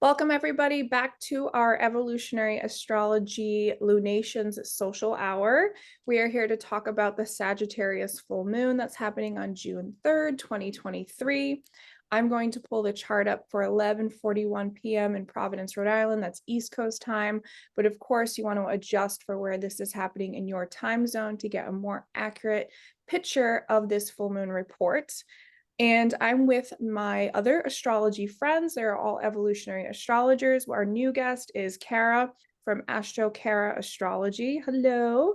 Welcome everybody back to our evolutionary astrology lunations social hour. We are here to talk about the Sagittarius full moon that's happening on June 3rd, 2023. I'm going to pull the chart up for 11:41 p.m. in Providence, Rhode Island. That's East Coast time. But of course, you want to adjust for where this is happening in your time zone to get a more accurate picture of this full moon report. And I'm with my other astrology friends. They're all evolutionary astrologers. Our new guest is Kara from Kara Astrology. Hello.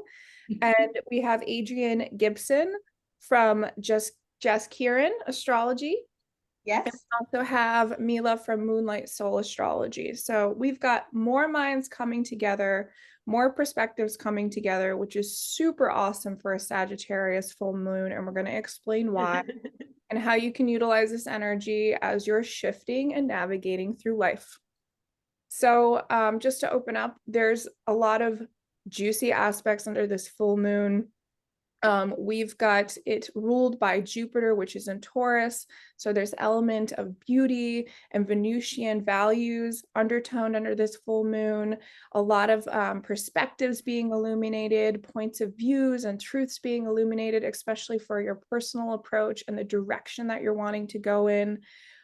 And we have Adrienne Gibson from Just Kieran Astrology. Yes. And we also have Mila from Moonlight Soul Astrology. So we've got more minds coming together, more perspectives coming together, which is super awesome for a Sagittarius full moon. And we're going to explain why and how you can utilize this energy as you're shifting and navigating through life. So just to open up, there's a lot of juicy aspects under this full moon. We've got it ruled by Jupiter, which is in Taurus. So there's element of beauty and Venusian values undertoned under this full moon. A lot of perspectives being illuminated, points of views and truths being illuminated, especially for your personal approach and the direction that you're wanting to go in.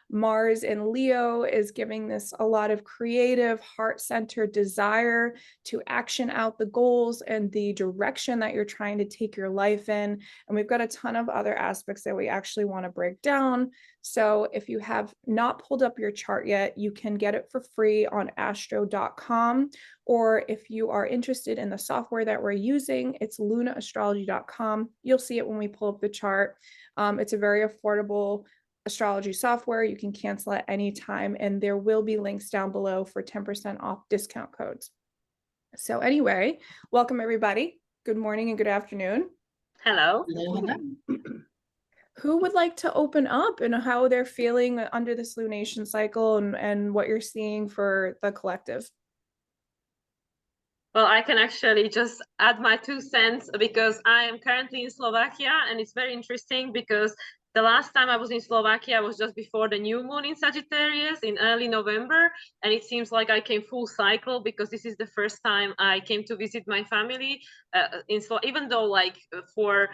Mars in Leo is giving this a lot of creative, heart-centered desire to action out the goals and the direction that you're trying to take your life in. And we've got a ton of other aspects that we actually want to break down. So if you have not pulled up your chart yet, you can get it for free on astro.com. Or if you are interested in the software that we're using, it's lunaastrology.com. You'll see it when we pull up the chart. It's a very affordable astrology software. You can cancel at any time, and there will be links down below for 10% off discount codes. So anyway, welcome everybody. Good morning and good afternoon. Hello. Who would like to open up and how they're feeling under this lunation cycle and what you're seeing for the collective? Well, I can actually just add my 2 cents because I am currently in Slovakia, and it's very interesting because the last time I was in Slovakia was just before the new moon in Sagittarius in early November, and it seems like I came full cycle because this is the first time I came to visit my family even though for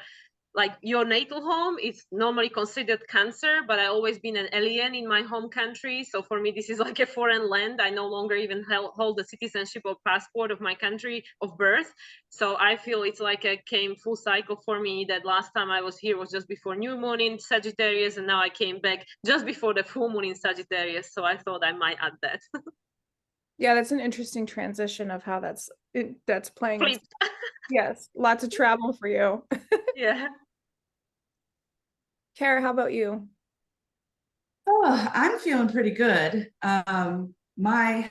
your natal home is normally considered Cancer, but I always been an alien in my home country. So for me, this is like a foreign land. I no longer even hold the citizenship or passport of my country of birth. So I feel it's like a came full cycle for me that last time I was here was just before new moon in Sagittarius, and now I came back just before the full moon in Sagittarius. So I thought I might add that. Yeah, that's an interesting transition of how that's playing. Yes, lots of travel for you. Yeah. Kara, how about you? Oh, I'm feeling pretty good. My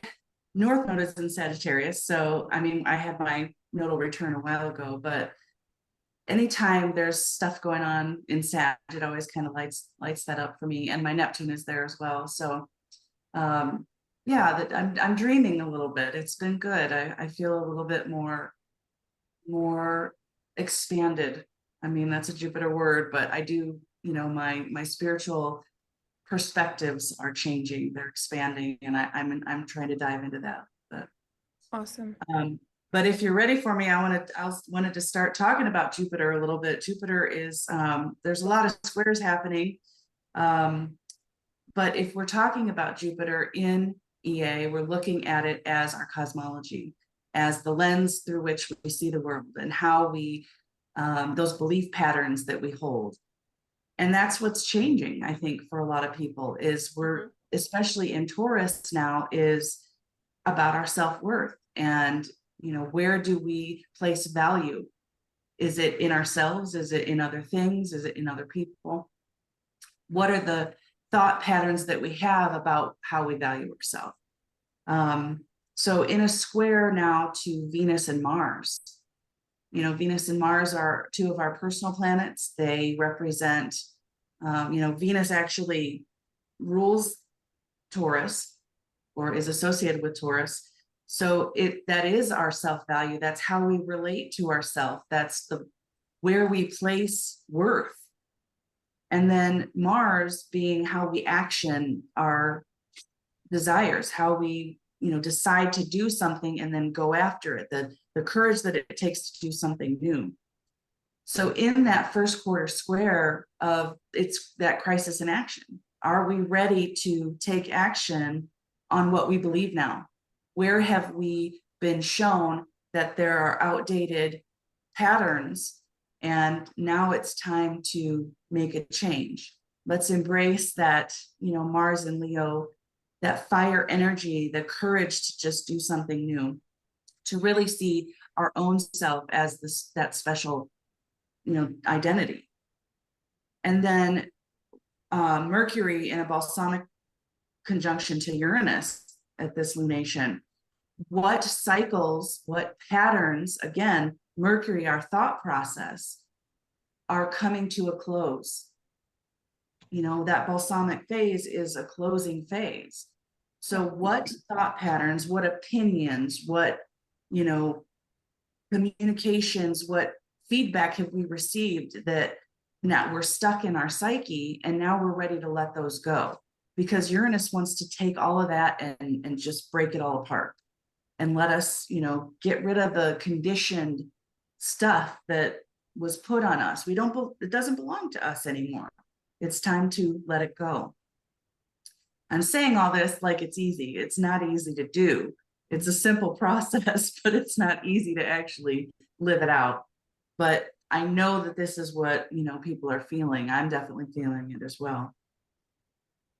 North Node is in Sagittarius, so I mean, I had my nodal return a while ago, but anytime there's stuff going on in Sag, it always kind of lights that up for me. And my Neptune is there as well. So yeah, that I'm dreaming a little bit. It's been good. I feel a little bit more expanded. I mean, that's a Jupiter word, but I do, my spiritual perspectives are changing, they're expanding, and I'm trying to dive into that. But awesome. But if you're ready for me, I wanted to start talking about Jupiter a little bit. Jupiter is there's a lot of squares happening, but if we're talking about Jupiter in EA, we're looking at it as our cosmology, as the lens through which we see the world, and how we those belief patterns that we hold. And that's what's changing, I think, for a lot of people is we're, especially in Taurus now, is about our self-worth. And, where do we place value? Is it in ourselves? Is it in other things? Is it in other people? What are the thought patterns that we have about how we value ourselves? So in a square now to Venus and Mars, Venus and Mars are two of our personal planets. They represent, Venus actually rules Taurus or is associated with Taurus. So that is our self-value. That's how we relate to ourselves. That's where we place worth. And then Mars being how we action our desires, how we, decide to do something and then go after it, the courage that it takes to do something new. So in that first quarter square of it's that crisis in action, are we ready to take action on what we believe now? Where have we been shown that there are outdated patterns, and now it's time to make a change? Let's embrace that, Mars and Leo, that fire energy, the courage to just do something new, to really see our own self as that special, identity. And then Mercury in a balsamic conjunction to Uranus at this lunation. What cycles, what patterns, again, Mercury, our thought process, are coming to a close? That balsamic phase is a closing phase. So what thought patterns, what opinions, what, communications, what feedback have we received that now we're stuck in our psyche, and now we're ready to let those go? Because Uranus wants to take all of that and just break it all apart and let us, get rid of the conditioned stuff that was put on us. It doesn't belong to us anymore. It's time to let it go. I'm saying all this like it's easy. It's not easy to do. It's a simple process, but it's not easy to actually live it out. But I know that this is what, people are feeling. I'm definitely feeling it as well.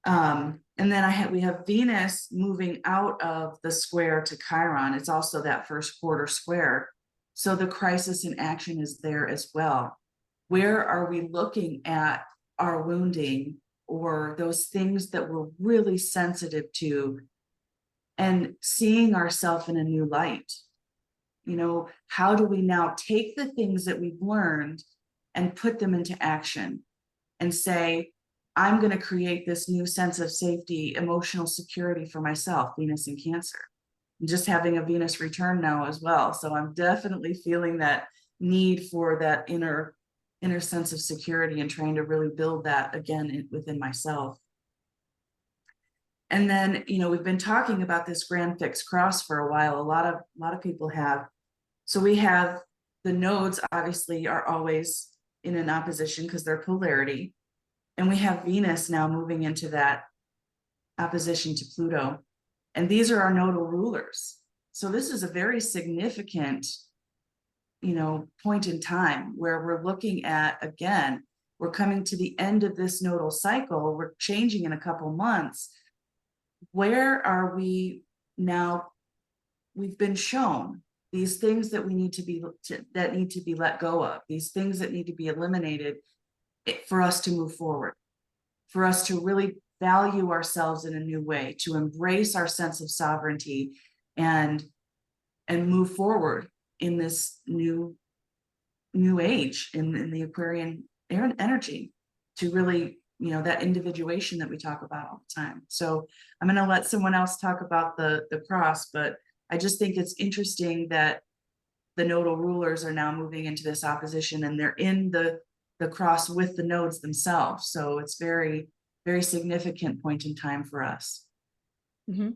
And then we have Venus moving out of the square to Chiron. It's also that first quarter square. So the crisis in action is there as well. Where are we looking at our wounding or those things that we're really sensitive to, and seeing ourselves in a new light? How do we now take the things that we've learned and put them into action and say, I'm going to create this new sense of safety, emotional security for myself? Venus in Cancer. I'm just having a Venus return now as well. So I'm definitely feeling that need for that inner sense of security and trying to really build that again within myself. And then, we've been talking about this grand fixed cross for a while. A lot of people have. So we have the nodes obviously are always in an opposition because they're polarity. And we have Venus now moving into that opposition to Pluto. And these are our nodal rulers. So this is a very significant, point in time where we're looking at, again, we're coming to the end of this nodal cycle. We're changing in a couple months. Where are we now? We've been shown these things that we need to be let go of, these things that need to be eliminated for us to move forward, for us to really value ourselves in a new way, to embrace our sense of sovereignty and move forward in this new age in the Aquarian energy, to really, that individuation that we talk about all the time. So I'm going to let someone else talk about the cross, but I just think it's interesting that the nodal rulers are now moving into this opposition, and they're in the cross with the nodes themselves. So it's very, very significant point in time for us. Mm-hmm.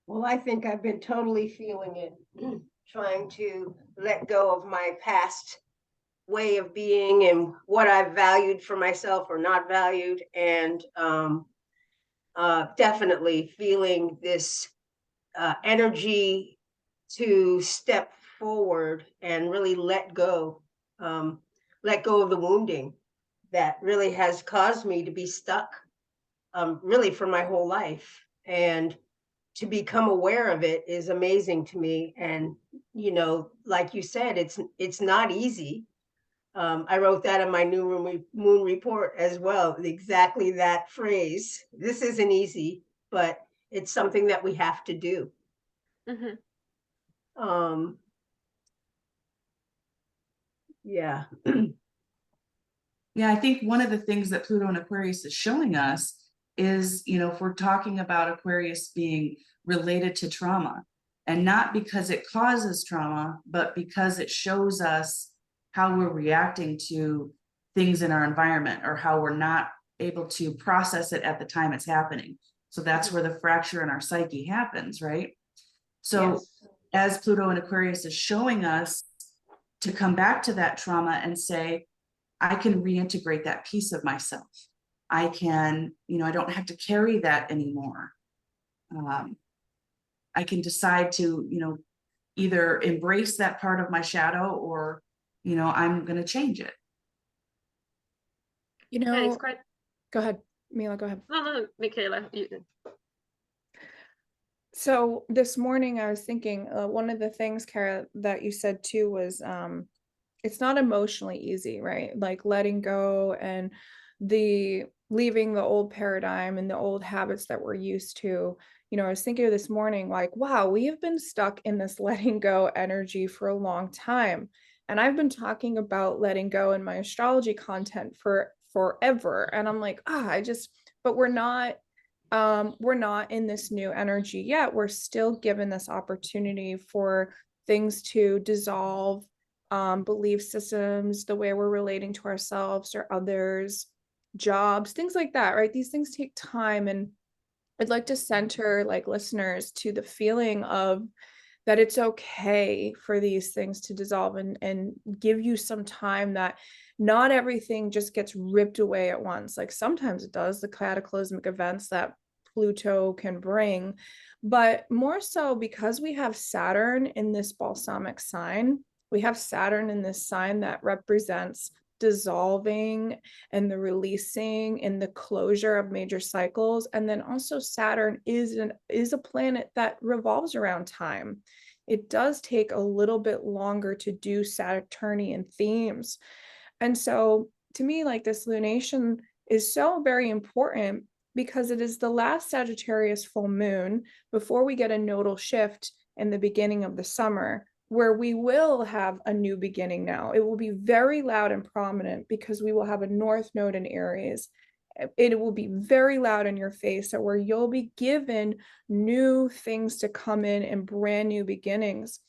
Well, I think I've been totally feeling it, trying to let go of my past way of being and what I've valued for myself or not valued, and definitely feeling this energy to step forward and really let go of the wounding that really has caused me to be stuck really for my whole life. And to become aware of it is amazing to me. And, like you said, it's not easy. I wrote that in my new moon report as well, exactly that phrase. This isn't easy, but it's something that we have to do. Mm-hmm. Yeah. Yeah, I think one of the things that Pluto and Aquarius is showing us is, if we're talking about Aquarius being related to trauma, and not because it causes trauma, but because it shows us how we're reacting to things in our environment, or how we're not able to process it at the time it's happening. So that's where the fracture in our psyche happens, right? So Yes. as Pluto in Aquarius is showing us to come back to that trauma and say, I can reintegrate that piece of myself. I can, I don't have to carry that anymore. I can decide to, either embrace that part of my shadow or, I'm going to change it. Yeah, it's quite. Go ahead, Mila, go ahead. No, Makayla. So this morning I was thinking, one of the things, Kara, that you said too was, it's not emotionally easy, right? Like letting go and leaving the old paradigm and the old habits that we're used to. I was thinking this morning, like, wow, we have been stuck in this letting go energy for a long time. And I've been talking about letting go in my astrology content for forever. And I'm like, but we're not in this new energy yet. We're still given this opportunity for things to dissolve, belief systems, the way we're relating to ourselves or others, jobs, things like that, right? These things take time. And I'd like to center like listeners to the feeling of that it's okay for these things to dissolve, and give you some time, that not everything just gets ripped away at once. Like sometimes it does, the cataclysmic events that Pluto can bring, but more so because we have Saturn in this balsamic sign. We have Saturn in this sign that represents dissolving and the releasing and the closure of major cycles. And then also Saturn is a planet that revolves around time. It does take a little bit longer to do Saturnian themes. And so to me, like, this lunation is so very important because it is the last Sagittarius full moon before we get a nodal shift in the beginning of the summer, where we will have a new beginning now. It will be very loud and prominent because we will have a North Node in Aries. It will be very loud in your face, that where you'll be given new things to come in and brand new beginnings.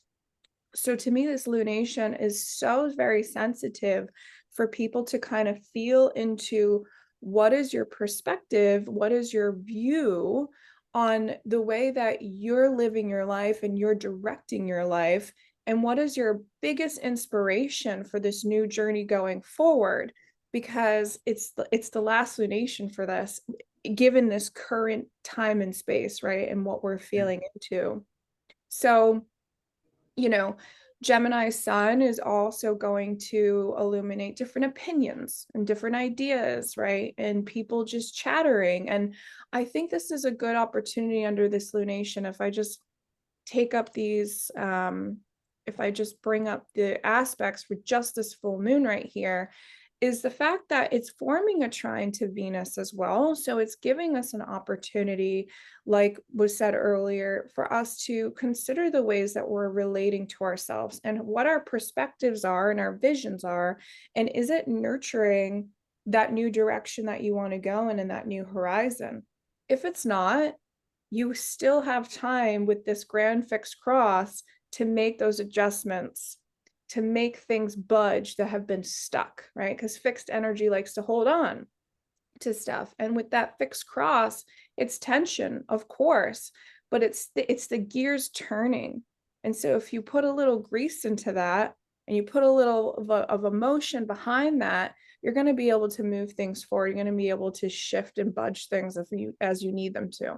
So to me, this lunation is so very sensitive for people to kind of feel into what is your perspective, what is your view on the way that you're living your life and you're directing your life, and what is your biggest inspiration for this new journey going forward, because it's the last lunation for this, given this current time and space, right, and what we're feeling into. So Gemini sun is also going to illuminate different opinions and different ideas, right? And people just chattering. And I think this is a good opportunity under this lunation. If I just take up these, if I just bring up the aspects for just this full moon right here, is the fact that it's forming a trine to Venus as well. So it's giving us an opportunity, like was said earlier, for us to consider the ways that we're relating to ourselves and what our perspectives are and our visions are. And is it nurturing that new direction that you want to go in and that new horizon? If it's not, you still have time with this grand fixed cross to make those adjustments, to make things budge that have been stuck, right? Because fixed energy likes to hold on to stuff. And with that fixed cross, it's tension, of course, but it's the gears turning. And so if you put a little grease into that and you put a little of emotion behind that, you're going to be able to move things forward. You're going to be able to shift and budge things as you need them to.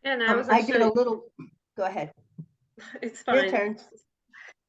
And I did a little. Go ahead. It's fine. Your turn.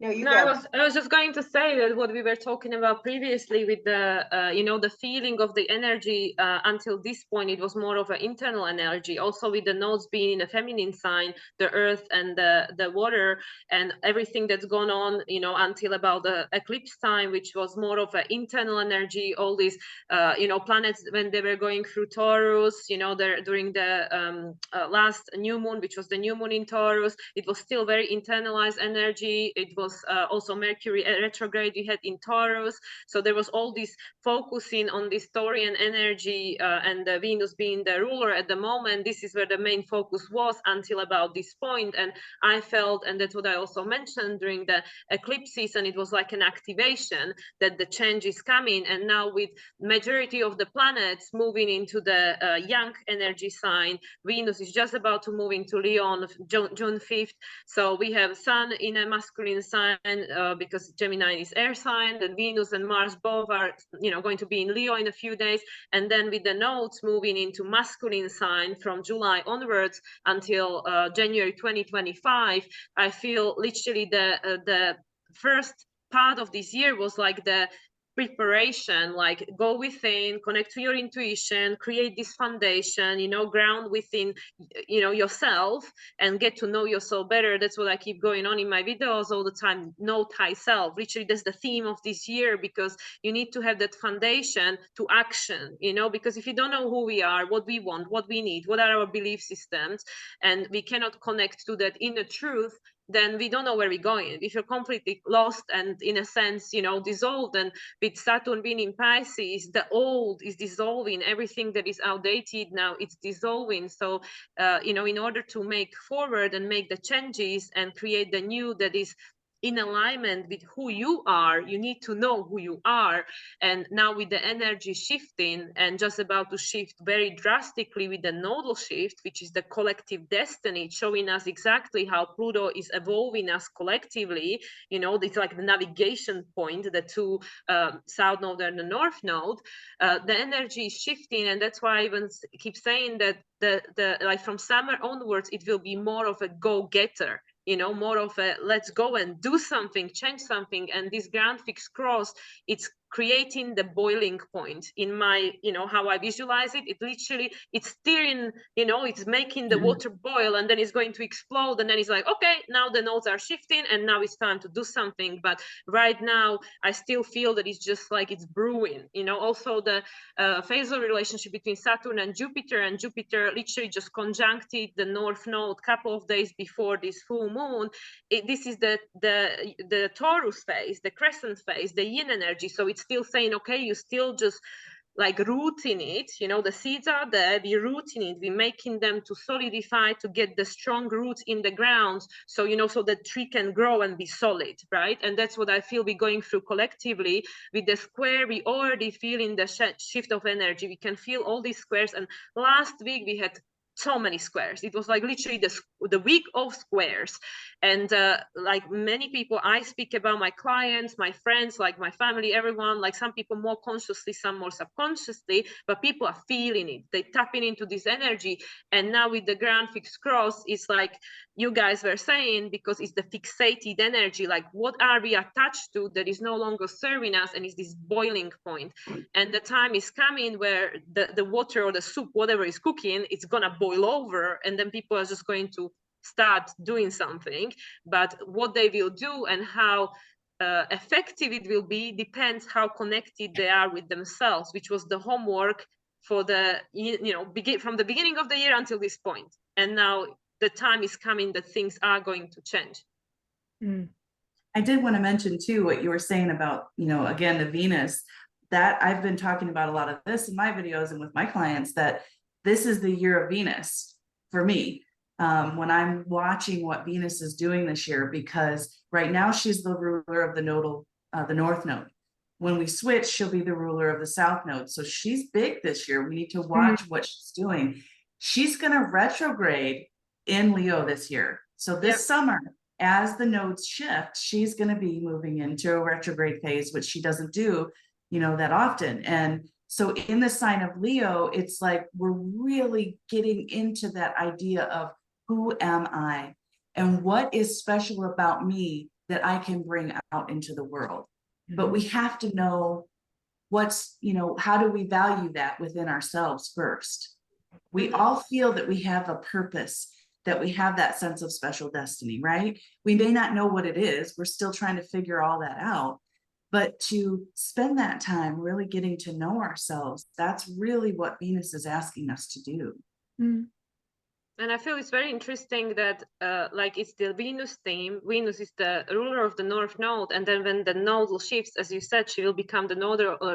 No, you go. I was just going to say that what we were talking about previously with the, the feeling of the energy, until this point, it was more of an internal energy. Also with the nodes being in a feminine sign, the earth and the water and everything that's gone on, until about the eclipse time, which was more of an internal energy. All these, planets, when they were going through Taurus, during the last new moon, which was the new moon in Taurus, it was still very internalized energy. It was was also Mercury retrograde we had in Taurus. So there was all this focusing on this Taurian energy, and Venus being the ruler at the moment. This is where the main focus was until about this point. And I felt, and that's what I also mentioned during the eclipse season, it was like an activation that the change is coming. And now with majority of the planets moving into the young energy sign, Venus is just about to move into Leo on June 5th. So we have Sun in a masculine sign, because Gemini is air sign, and Venus and Mars both are, you know, going to be in Leo in a few days. And then with the nodes moving into masculine sign from July onwards until January 2025, I feel literally the first part of this year was like the preparation, like go within, connect to your intuition, create this foundation, you know, ground within, you know, yourself and get to know yourself better. That's what I keep going on in my videos all the time. Know thyself. Literally, that's the theme of this year, because you need to have that foundation to action, you know, because if you don't know who we are, what we want, what we need, what are our belief systems, and we cannot connect to that inner truth, then we don't know where we're going. If you're completely lost and in a sense, you know, dissolved, and with Saturn being in Pisces, the old is dissolving, everything that is outdated now, it's dissolving. So, you know, in order to make forward and make the changes and create the new that is in alignment with who you are, you need to know who you are. And now with the energy shifting and just about to shift very drastically with the nodal shift, which is the collective destiny, showing us exactly how Pluto is evolving us collectively. You know, it's like the navigation point, the two south node and the north node. The energy is shifting, and that's why I even keep saying that the like from summer onwards, it will be more of a go-getter. You know, more of a let's go and do something, change something. And this ground fixed cross, it's creating the boiling point in my, you know, how I visualize it. It literally, it's steering, you know, it's making the water boil, and then it's going to explode. And then it's like, okay, now the nodes are shifting and now it's time to do something. But right now, I still feel that it's just like it's brewing, you know. Also the phasal relationship between Saturn and Jupiter literally just conjuncted the north node a couple of days before this full moon. This is the Taurus phase, the crescent phase, the yin energy. So it's still saying, okay, you still just like rooting it, you know, the seeds are there, we're rooting it, we're making them to solidify, to get the strong roots in the ground. So, you know, so the tree can grow and be solid, right? And that's what I feel we're going through collectively with the square. We already feel in the shift of energy. We can feel all these squares. And last week we had so many squares. It was like literally the week of squares. And like many people, I speak about my clients, my friends, like my family, everyone, like some people more consciously, some more subconsciously, but people are feeling it. They're tapping into this energy. And now with the ground fixed cross, it's like you guys were saying, because it's the fixated energy, like what are we attached to that is no longer serving us, and is this boiling point. And the time is coming where the water or the soup, whatever is cooking, it's gonna boil over, and then people are just going to start doing something. But what they will do and how effective it will be depends how connected they are with themselves, which was the homework for the, you know, from the beginning of the year until this point. And now the time is coming that things are going to change. I did want to mention too what you were saying about, you know, again, the Venus, that I've been talking about a lot of this in my videos and with my clients, that this is the year of Venus for me. When I'm watching what Venus is doing this year, because right now she's the ruler of the nodal, the north node. When we switch, she'll be the ruler of the south node. So she's big this year. We need to watch what she's doing. She's going to retrograde in Leo this year. So this summer, as the nodes shift, she's going to be moving into a retrograde phase, which she doesn't do, you know, that often. And so in the sign of Leo, it's like we're really getting into that idea of who am I and what is special about me that I can bring out into the world. But we have to know what's, you know, how do we value that within ourselves first? We all feel that we have a purpose, that we have that sense of special destiny, right? We may not know what it is. We're still trying to figure all that out. But to spend that time really getting to know ourselves, that's really what Venus is asking us to do. And I feel it's very interesting that like it's the Venus theme. Venus is the ruler of the North Node, and then when the nodal shifts, as you said, she will become the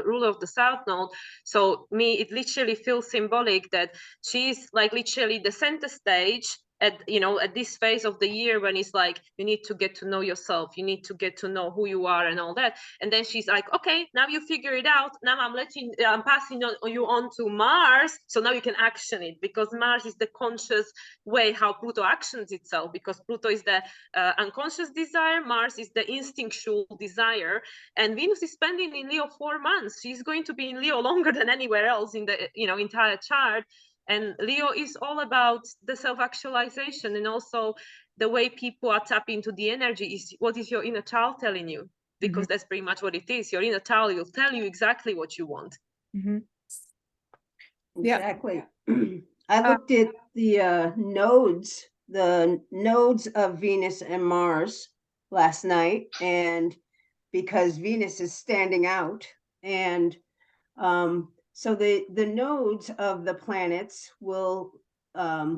ruler of the South Node. So it literally feels symbolic that she's like literally the center stage at at this phase of the year when it's like you need to get to know yourself, you need to get to know who you are and all that. And then she's like, okay, now you figure it out. Now I'm passing you on to Mars, so now you can action it, because Mars is the conscious way how Pluto actions itself, because Pluto is the unconscious desire, Mars is the instinctual desire, and Venus is spending in Leo 4 months. She's going to be in Leo longer than anywhere else in the entire chart. And Leo is all about the self-actualization, and also the way people are tapping into the energy is what is your inner child telling you, because that's pretty much what it is. Your inner child will tell you exactly what you want. Exactly. I looked at the nodes of Venus and Mars last night, and because Venus is standing out, and so the nodes of the planets will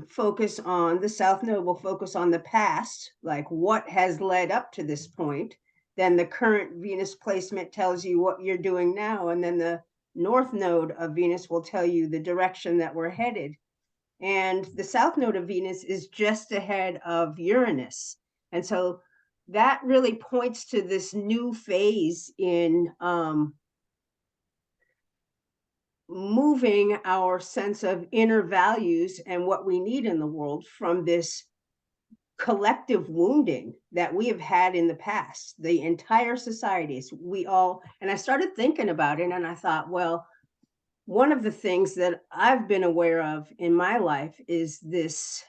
focus on, the South Node will focus on the past, like what has led up to this point. Then the current Venus placement tells you what you're doing now, and then the North Node of Venus will tell you the direction that we're headed. And the South Node of Venus is just ahead of Uranus. And so that really points to this new phase in moving our sense of inner values and what we need in the world from this collective wounding that we have had in the past, the entire societies, we all. And I started thinking about it, and I thought, well, one of the things that I've been aware of in my life is this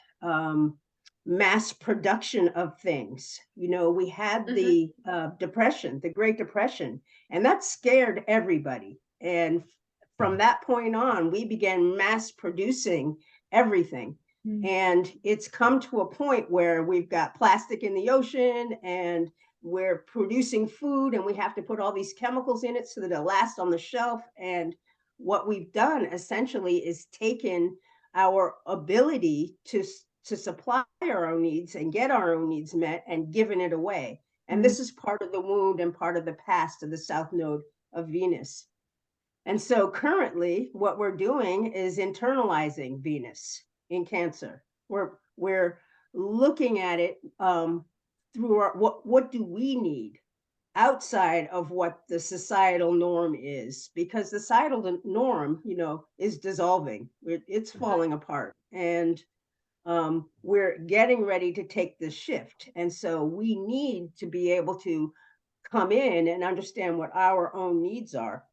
mass production of things. We had the Depression, the Great Depression, and that scared everybody. And from that point on, we began mass producing everything. And it's come to a point where we've got plastic in the ocean, and we're producing food, and we have to put all these chemicals in it so that it'll last on the shelf. And what we've done essentially is taken our ability to supply our own needs and get our own needs met and given it away. And this is part of the wound and part of the past of the South Node of Venus. And so currently what we're doing is internalizing Venus in Cancer. We're looking at it through our, what do we need outside of what the societal norm is, because the societal norm, is dissolving. It's falling apart, and we're getting ready to take the shift. And so we need to be able to come in and understand what our own needs are.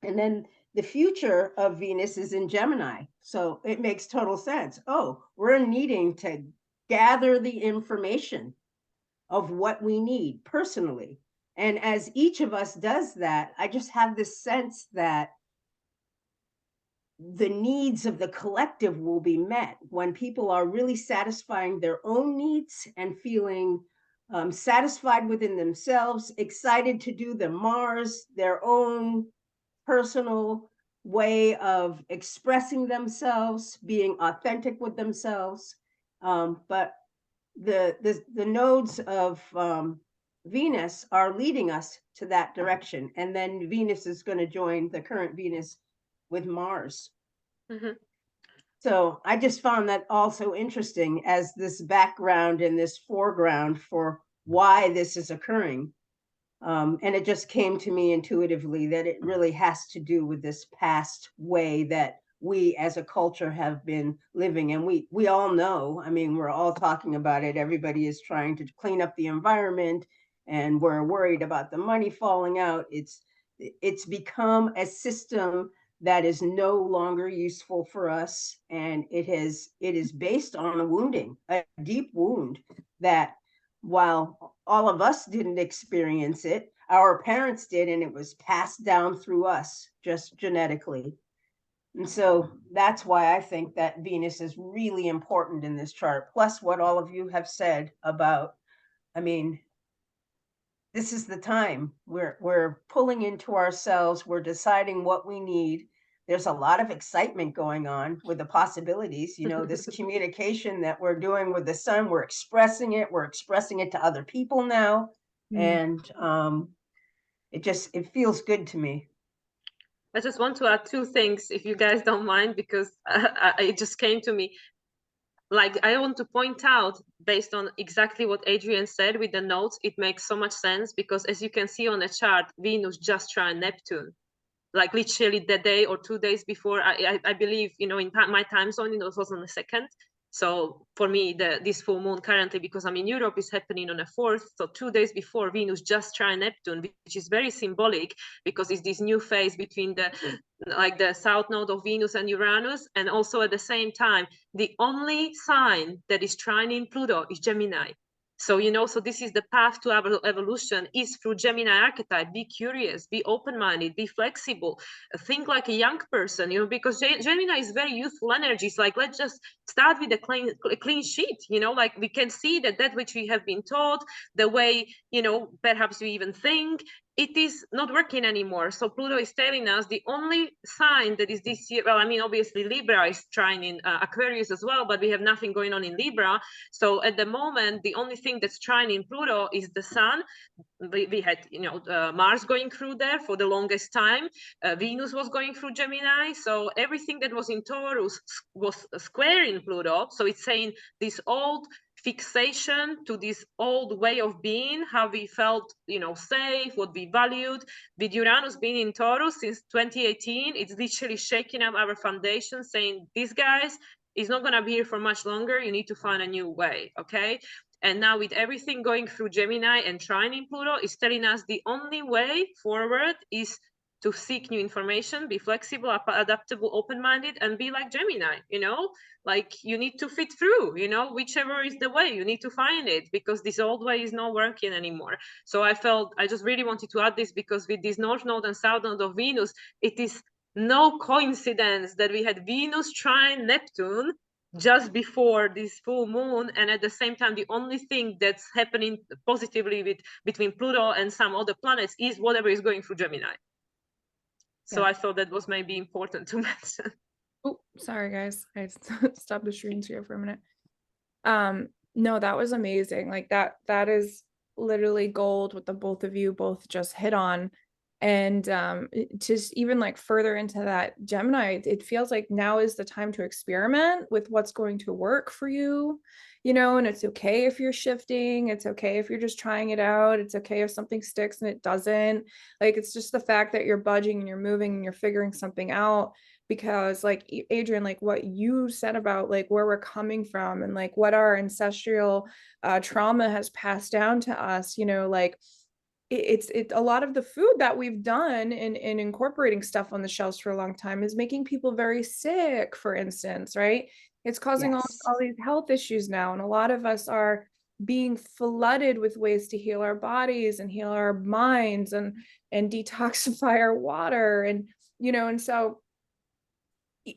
And then the future of Venus is in Gemini. So it makes total sense. Oh, we're needing to gather the information of what we need personally. And as each of us does that, I just have this sense that the needs of the collective will be met when people are really satisfying their own needs and feeling satisfied within themselves, excited to do the Mars, their own personal way of expressing themselves, being authentic with themselves. But the nodes of Venus are leading us to that direction. And then Venus is going to join the current Venus with Mars. So I just found that also interesting as this background and this foreground for why this is occurring. And it just came to me intuitively that it really has to do with this past way that we as a culture have been living. And we all know, we're all talking about it. Everybody is trying to clean up the environment, and we're worried about the money falling out. It's become a system that is no longer useful for us. And it is based on a wounding, a deep wound that, while all of us didn't experience it, our parents did, and it was passed down through us just genetically. And so that's why I think that Venus is really important in this chart. Plus what all of you have said about, this is the time we're pulling into ourselves. We're deciding what we need. there's a lot of excitement going on with the possibilities, you know, this communication that we're doing with the sun, we're expressing it to other people now. And it feels good to me. I just want to add two things, if you guys don't mind, because it just came to me. Like, I want to point out, based on exactly what Adrienne said with the notes, it makes so much sense, because as you can see on the chart, Venus just trine Neptune, like literally the day or 2 days before. I believe, you know, in my time zone, it was on the 2nd. So for me, this full moon currently, because I'm in Europe, is happening on the 4th. So 2 days before, Venus just trine Neptune, which is very symbolic, because it's this new phase between the south node of Venus and Uranus. And also at the same time, the only sign that is trining Pluto is Gemini. So, you know, so this is the path to our evolution, is through Gemini archetype. Be curious, be open-minded, be flexible, think like a young person, you know, because Gemini is very youthful energy. It's like, let's just start with a clean sheet, you know, like we can see that which we have been taught, the way, you know, perhaps we even think, it is not working anymore. So Pluto is telling us the only sign that is this year, well, I mean, obviously Libra is trining Aquarius as well, but we have nothing going on in Libra. So at the moment, the only thing that's trining Pluto is the sun. We had, you know, Mars going through there for the longest time. Venus was going through Gemini. So everything that was in Taurus was squaring Pluto. So it's saying this old fixation to this old way of being, how we felt, you know, safe, what we valued. With Uranus being in Taurus since 2018, it's literally shaking up our foundation, saying, these guys is not going to be here for much longer. You need to find a new way. Okay. And now with everything going through Gemini and trining Pluto, is telling us the only way forward is to seek new information, be flexible, adaptable, open-minded, and be like Gemini, you know, like you need to fit through, you know, whichever is the way, you need to find it, because this old way is not working anymore. So I just really wanted to add this, because with this North Node and South Node of Venus, it is no coincidence that we had Venus trine Neptune just before this full moon, and at the same time, the only thing that's happening positively between Pluto and some other planets is whatever is going through Gemini. So I thought that was maybe important to mention. Oh, sorry guys, I stopped the streams here for a minute. No, that was amazing. Like that is literally gold, what the both of you both just hit on. And just even like further into that Gemini, it feels like now is the time to experiment with what's going to work for you, you know, and it's okay if you're shifting, it's okay if you're just trying it out, it's okay if something sticks and it doesn't. Like, it's just the fact that you're budging and you're moving and you're figuring something out. Because like Adrienne, like what you said about like where we're coming from and like what our ancestral trauma has passed down to us, you know, like it's a lot of the food that we've done in incorporating stuff on the shelves for a long time is making people very sick, for instance, right? It's causing all these health issues now. And a lot of us are being flooded with ways to heal our bodies and heal our minds and detoxify our water. And, you know, and so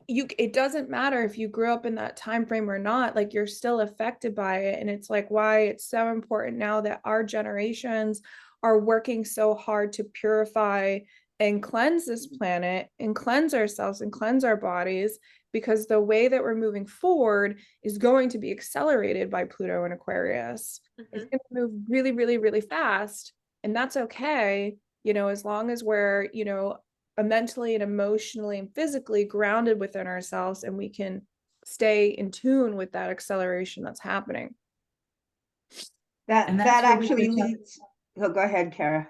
it doesn't matter if you grew up in that time frame or not, like you're still affected by it. And it's like why it's so important now that our generations are working so hard to purify and cleanse this planet and cleanse ourselves and cleanse our bodies, because the way that we're moving forward is going to be accelerated by Pluto and Aquarius. It's going to move really, really, really fast. And that's okay, you know, as long as we're, you know, mentally and emotionally and physically grounded within ourselves, and we can stay in tune with that acceleration that's happening. That actually leads. Oh, go ahead, Kara.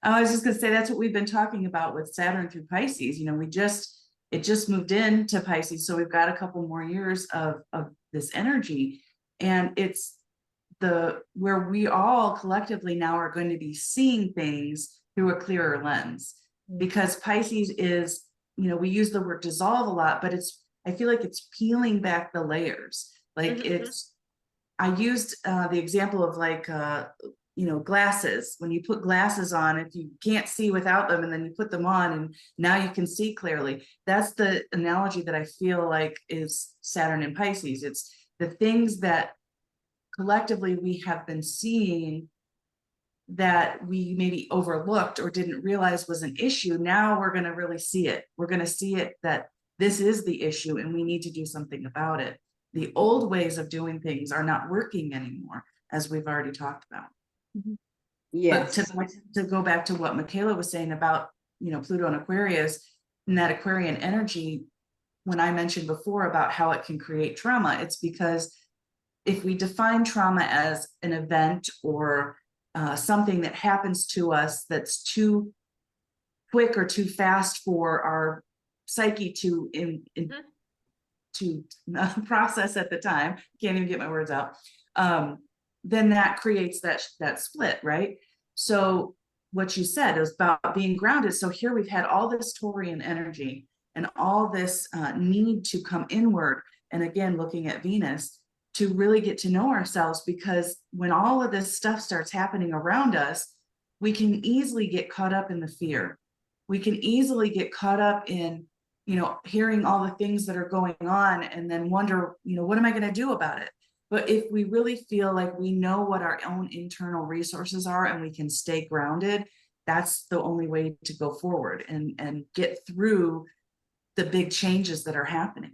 I was just going to say that's what we've been talking about with Saturn through Pisces. You know, it just moved into Pisces, so we've got a couple more years of this energy, and it's where we all collectively now are going to be seeing things through a clearer lens. Because Pisces is, you know, we use the word dissolve a lot, but I feel like it's peeling back the layers. Like I used the example of like, you know, glasses. When you put glasses on, if you can't see without them and then you put them on and now you can see clearly. That's the analogy that I feel like is Saturn and Pisces. It's the things that collectively we have been seeing that we maybe overlooked or didn't realize was an issue, now we're going to really see it. We're going to see it that this is the issue and we need to do something about it. The old ways of doing things are not working anymore, as we've already talked about. Yes. But to go back to what Makayla was saying about, Pluto and Aquarius and that Aquarian energy, when I mentioned before about how it can create trauma, it's because if we define trauma as an event or something that happens to us that's too quick or too fast for our psyche to process at the time, can't even get my words out, then that creates that split, right? So what you said is about being grounded. So here we've had all this Taurian energy and all this need to come inward. And again, looking at Venus to really get to know ourselves, because when all of this stuff starts happening around us, we can easily get caught up in the fear. We can easily get caught up in, hearing all the things that are going on and then wonder, what am I going to do about it? But if we really feel like we know what our own internal resources are and we can stay grounded, that's the only way to go forward and get through the big changes that are happening.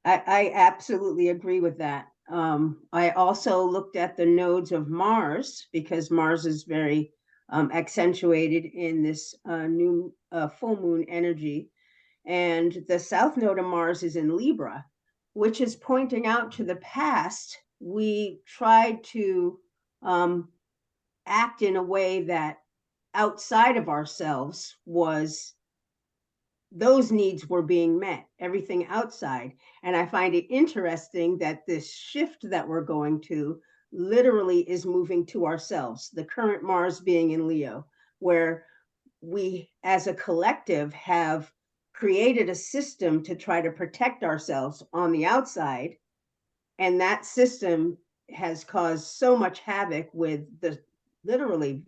I absolutely agree with that. I also looked at the nodes of Mars, because Mars is very accentuated in this new full moon energy. And the south node of Mars is in Libra, which is pointing out to the past. We tried to act in a way that outside of ourselves was, those needs were being met, everything outside. And I find it interesting that this shift that we're going to literally is moving to ourselves, the current Mars being in Leo, where we as a collective have created a system to try to protect ourselves on the outside. And that system has caused so much havoc with the literally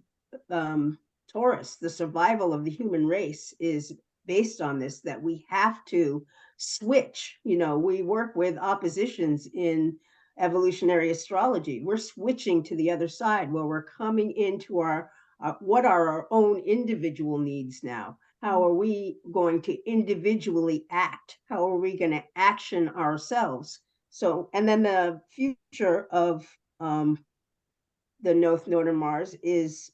Taurus. The survival of the human race is based on this, that we have to switch. We work with oppositions in evolutionary astrology. We're switching to the other side, where we're coming into our what are our own individual needs now? How are we going to individually act? How are we going to action ourselves? So, and then the future of the North Northern Mars is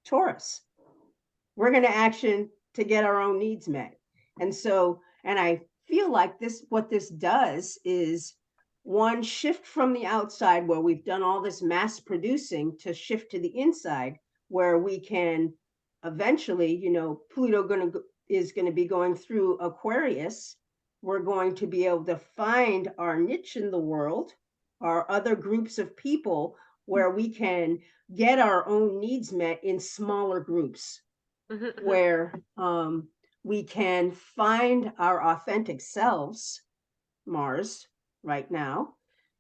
Taurus. We're going to action to get our own needs met. And so, and I feel like this, what this does is, one, shift from the outside, where we've done all this mass producing, to shift to the inside, where we can eventually, Pluto is going to be going through Aquarius. We're going to be able to find our niche in the world, our other groups of people, where we can get our own needs met in smaller groups, where we can find our authentic selves, Mars, right now,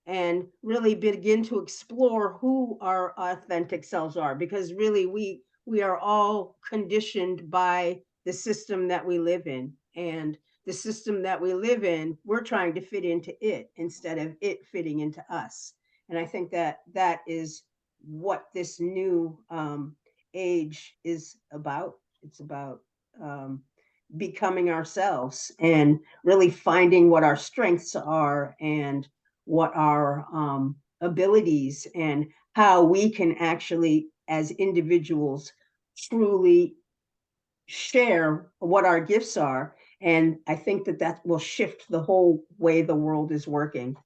and really begin to explore who our authentic selves are, because really we are all conditioned by the system that we live in, and the system that we live in, we're trying to fit into it instead of it fitting into us. And I think that that is what this new age is about. It's about becoming ourselves and really finding what our strengths are and what our abilities, and how we can actually, as individuals, truly share what our gifts are. And I think that that will shift the whole way the world is working.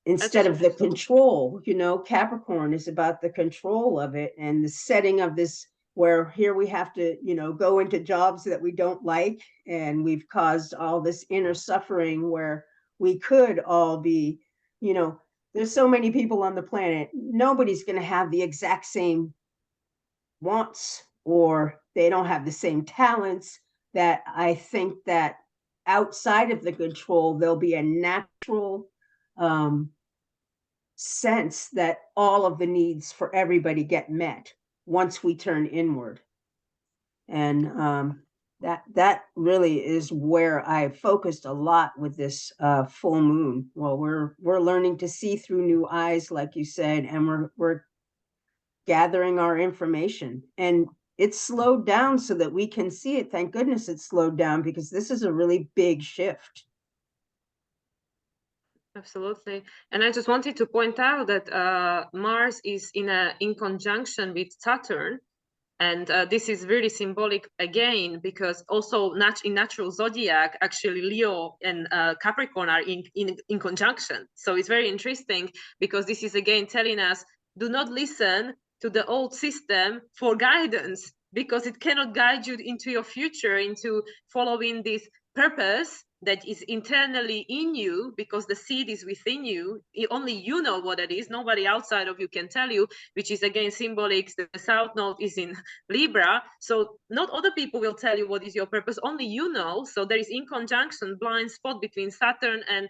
Instead of the control, Capricorn is about the control of it and the setting of this, where here we have to, go into jobs that we don't like, and we've caused all this inner suffering, where we could all be, there's so many people on the planet, nobody's going to have the exact same wants, or they don't have the same talents. That I think that outside of the control, there'll be a natural sense that all of the needs for everybody get met once we turn inward. And that really is where I focused a lot with this full moon. Well, we're learning to see through new eyes, like you said, and we're gathering our information, and it's slowed down so that we can see it. Thank goodness it's slowed down, because this is a really big shift. Absolutely. And I just wanted to point out that Mars is in conjunction with Saturn. And this is really symbolic again, because also in natural zodiac, actually Leo and Capricorn are in conjunction. So it's very interesting, because this is again telling us, do not listen to the old system for guidance, because it cannot guide you into your future, into following this purpose that is internally in you, because the seed is within you. Only you know what it is. Nobody outside of you can tell you, which is again symbolic. The South Node is in Libra, so not other people will tell you what is your purpose, only you know. So there is in conjunction, blind spot between Saturn and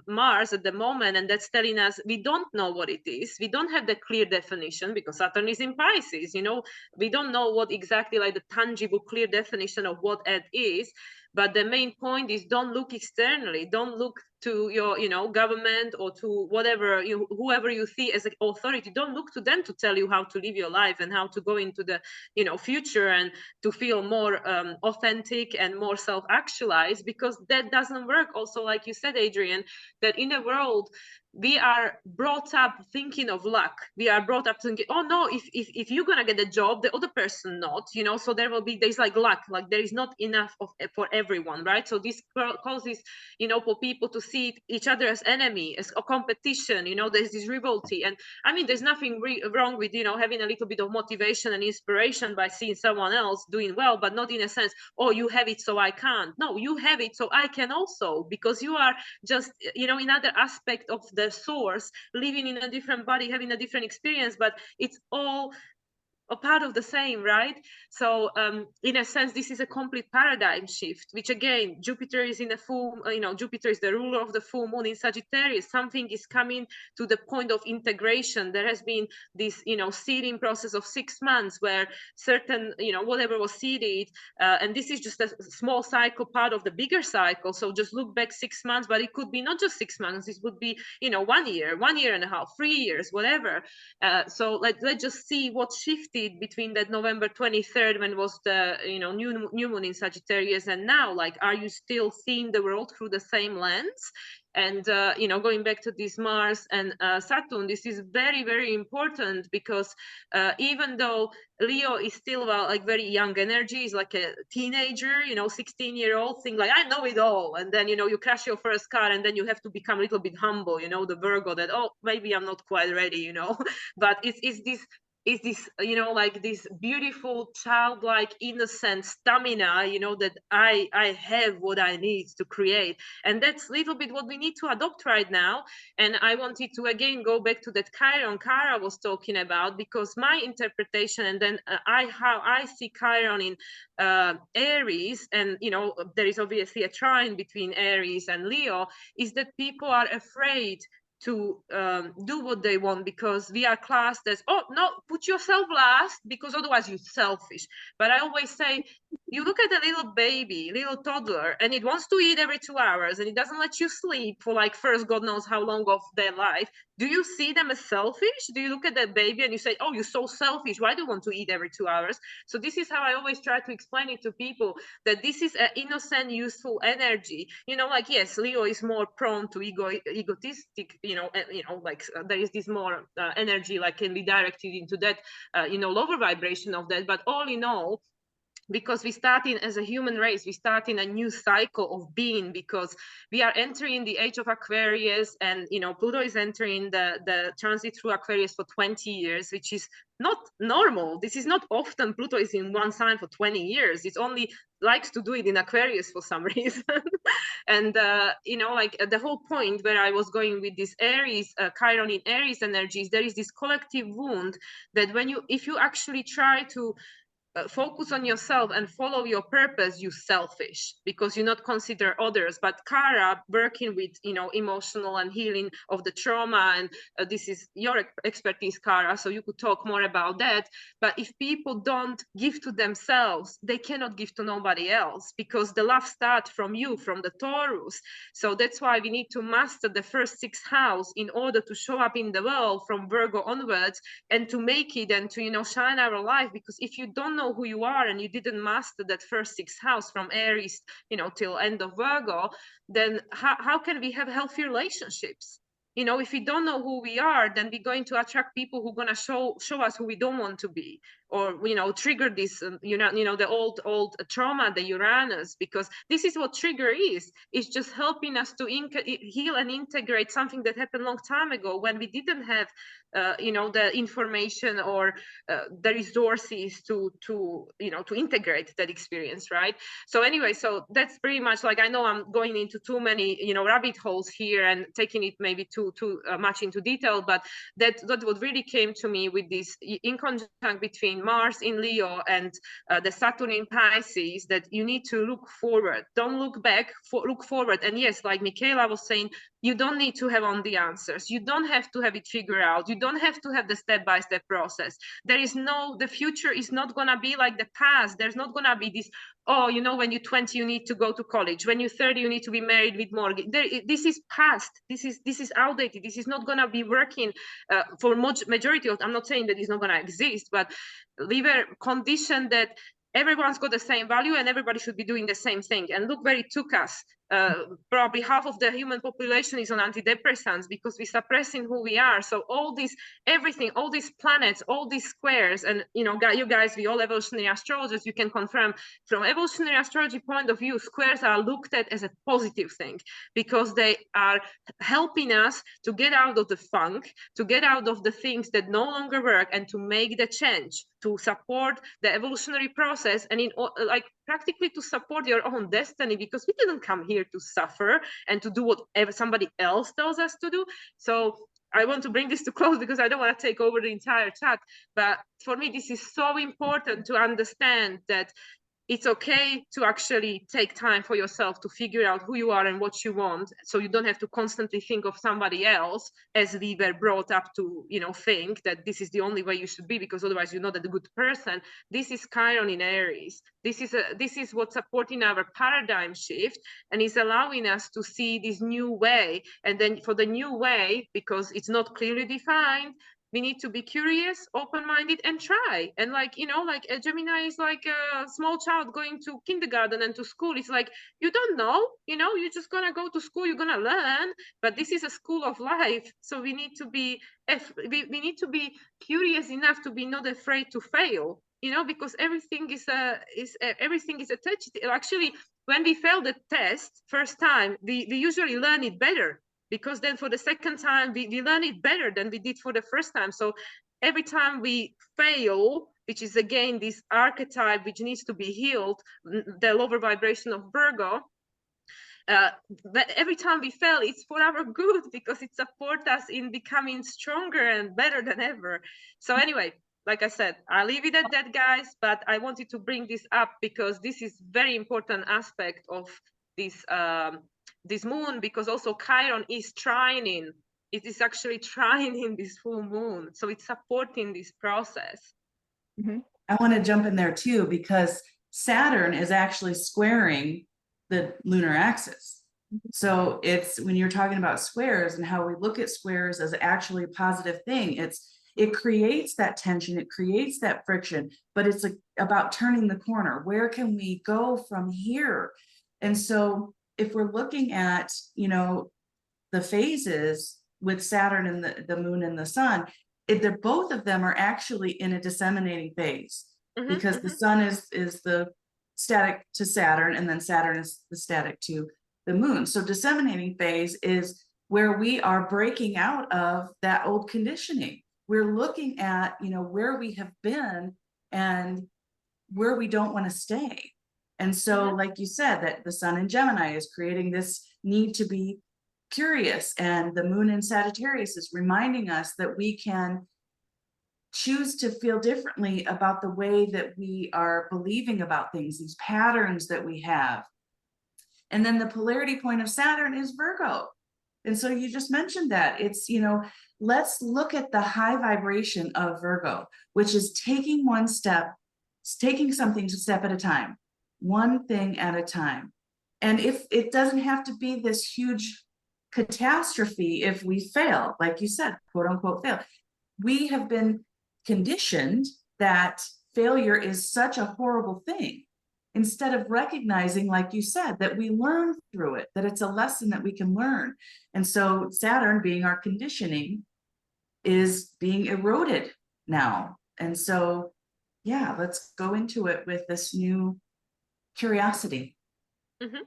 Mars at the moment, and that's telling us we don't know what it is. We don't have the clear definition, because Saturn is in Pisces, you know. We don't know what exactly, like the tangible clear definition of what it is. But the main point is, don't look externally, don't look to your, you know, government or to whatever whoever you see as an authority. Don't look to them to tell you how to live your life and how to go into the, you know, future and to feel more authentic and more self-actualized, because that doesn't work. Also, like you said, Adrienne, that in a world we are brought up thinking of luck. We are brought up thinking, oh no, if you're gonna get a job, the other person not, you know. So there's like luck, like there is not enough for everyone, right? So this causes, you know, for people to see each other as enemy, as a competition, you know. There's this rivalry. And I mean, there's nothing wrong with, you know, having a little bit of motivation and inspiration by seeing someone else doing well, but not in a sense, oh, you have it so I can't. No, you have it so I can also, because you are just, you know, another aspect of the source, living in a different body, having a different experience, but it's all a part of the same, right? So in a sense, this is a complete paradigm shift, which again, Jupiter is in a full, you know, Jupiter is the ruler of the full moon in Sagittarius. Something is coming to the point of integration. There has been this, you know, seeding process of 6 months where certain, you know, whatever was seeded, and this is just a small cycle, part of the bigger cycle. So just look back 6 months, but it could be not just 6 months. It would be, you know, 1 year, 1.5 years, 3 years, whatever. So let's just see what shifted between that November 23rd, when was the, you know, new moon in Sagittarius, and now. Like, are you still seeing the world through the same lens? And you know, going back to this Mars and Saturn, this is very, very important, because even though Leo is still like very young energy, is like a teenager, you know, 16-year-old thing, like I know it all, and then, you know, you crash your first car and then you have to become a little bit humble, you know, the Virgo that, oh, maybe I'm not quite ready, you know. But it's this, you know, like this beautiful childlike innocent stamina, you know, that I have what I need to create. And that's a little bit what we need to adopt right now. And I wanted to again go back to that Chiron Kara was talking about, because my interpretation, and then how I see Chiron in Aries, and you know, there is obviously a trine between Aries and Leo, is that people are afraid to do what they want, because we are classed as, oh no, put yourself last, because otherwise you're selfish. But I always say, you look at a little baby, little toddler, and it wants to eat every 2 hours, and it doesn't let you sleep for like first God knows how long of their life. Do you see them as selfish? Do you look at that baby and you say, oh, you're so selfish, why do you want to eat every 2 hours? So this is how I always try to explain it to people, that this is an innocent, useful energy. You know, like, yes, Leo is more prone to egotistic, you know, like there is this more energy, like can be directed into that, you know, lower vibration of that. But all in all, because we start in, as a human race, we start in a new cycle of being, because we are entering the age of Aquarius, and you know, Pluto is entering the transit through Aquarius for 20 years, which is not normal. This is not often Pluto is in one sign for 20 years. It only likes to do it in Aquarius for some reason. And you know, like the whole point where I was going with this Aries, Chiron in Aries energies, there is this collective wound that if you actually try to focus on yourself and follow your purpose, you selfish, because you not consider others. But Kara, working with, you know, emotional and healing of the trauma, and this is your expertise, Kara, so you could talk more about that. But if people don't give to themselves, they cannot give to nobody else, because the love starts from you, from the Taurus. So that's why we need to master the first 6 house in order to show up in the world from Virgo onwards, and to make it, and to, you know, shine our life. Because if you don't know who you are and you didn't master that first 6 house from Aries, you know, till end of Virgo, then how can we have healthy relationships? You know, if we don't know who we are, then we're going to attract people who are going to show us who we don't want to be, or, you know, trigger this, you know, the old trauma, the Uranus, because this is what trigger is. It's just helping us to heal and integrate something that happened a long time ago, when we didn't have, you know, the information or the resources to you know, to integrate that experience, right? So anyway, so that's pretty much, like, I know I'm going into too many, you know, rabbit holes here and taking it maybe too much into detail, but that what really came to me with this in conjunct between Mars in Leo and the Saturn in Pisces, that you need to look forward, don't look back, look forward. And yes, like Makayla was saying, you don't need to have all the answers, you don't have to have it figured out, you don't have to have the step-by-step process. There is no, the future is not gonna be like the past. There's not gonna be this, oh, you know, when you're 20 you need to go to college, when you're 30 you need to be married with mortgage. This is past, this is outdated, this is not gonna be working for majority of, I'm not saying that it's not gonna exist, but we were conditioned that everyone's got the same value and everybody should be doing the same thing. And look where it took us. Probably half of the human population is on antidepressants because we're suppressing who we are. So all this, everything, all these planets, all these squares, and, you know, you guys, we all evolutionary astrologers, you can confirm from evolutionary astrology point of view, squares are looked at as a positive thing, because they are helping us to get out of the funk, to get out of the things that no longer work, and to make the change, to support the evolutionary process, and in like practically to support your own destiny, because we didn't come here to suffer and to do whatever somebody else tells us to do. So I want to bring this to close because I don't want to take over the entire chat, but for me this is so important to understand that it's okay to actually take time for yourself to figure out who you are and what you want, so you don't have to constantly think of somebody else, as we were brought up to, you know, think that this is the only way you should be, because otherwise you're not a good person. This is Chiron in Aries. This is what's supporting our paradigm shift and is allowing us to see this new way. And then for the new way, because it's not clearly defined, we need to be curious, open-minded, and try. And like, you know, like a Gemini is like a small child going to kindergarten and to school. It's like, you don't know, you know, you're just gonna go to school, you're gonna learn, but this is a school of life. So we need to be, we need to be curious enough to be not afraid to fail, you know, because everything is attached. Actually, when we fail the test first time, we usually learn it better, because then for the second time, we learn it better than we did for the first time. So every time we fail, which is again this archetype which needs to be healed, the lower vibration of Virgo, but every time we fail, it's for our good, because it supports us in becoming stronger and better than ever. So anyway, like I said, I'll leave it at that, guys, but I wanted to bring this up because this is very important aspect of this this moon, because also Chiron is trining. It is actually trining this full moon. So it's supporting this process. Mm-hmm. I want to jump in there too, because Saturn is actually squaring the lunar axis. So it's, when you're talking about squares and how we look at squares as actually a positive thing, it creates that tension, it creates that friction, but it's about turning the corner. Where can we go from here? And so if we're looking at, you know, the phases with Saturn and the moon and the sun, they're both of them are actually in a disseminating phase, because the sun is the static to Saturn, and then Saturn is the static to the moon. So disseminating phase is where we are breaking out of that old conditioning. We're looking at, you know, where we have been and where we don't want to stay. And so, like you said, that the sun in Gemini is creating this need to be curious, and the moon in Sagittarius is reminding us that we can choose to feel differently about the way that we are believing about things, these patterns that we have. And then the polarity point of Saturn is Virgo. And so you just mentioned that it's, you know, let's look at the high vibration of Virgo, which is taking one step, taking something a step at a time, one thing at a time. And if it doesn't have to be this huge catastrophe, if we fail, like you said, quote unquote, fail, we have been conditioned that failure is such a horrible thing. Instead of recognizing, like you said, that we learn through it, that it's a lesson that we can learn. And so Saturn, being our conditioning, is being eroded now. And so, yeah, let's go into it with this new curiosity. Mhm.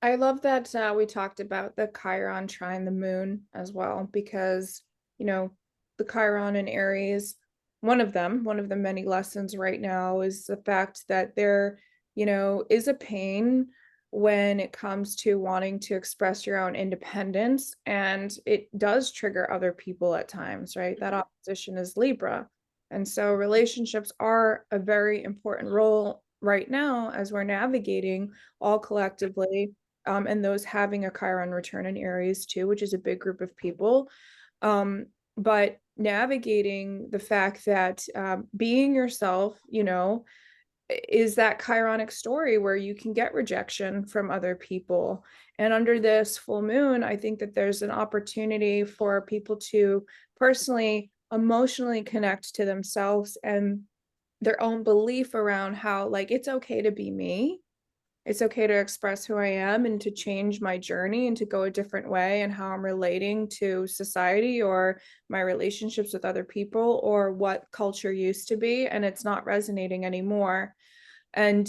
I love that we talked about the Chiron trine the moon as well, because, you know, the Chiron in Aries, one of the many lessons right now is the fact that there, you know, is a pain when it comes to wanting to express your own independence, and it does trigger other people at times, right? That opposition is Libra. And so relationships are a very important role right now as we're navigating all collectively, and those having a Chiron return in Aries too, which is a big group of people. But navigating the fact that being yourself, you know, is that Chironic story where you can get rejection from other people. And under this full moon, I think that there's an opportunity for people to personally, emotionally connect to themselves and their own belief around how, like, it's okay to be me. It's okay to express who I am and to change my journey and to go a different way and how I'm relating to society or my relationships with other people or what culture used to be, and it's not resonating anymore. And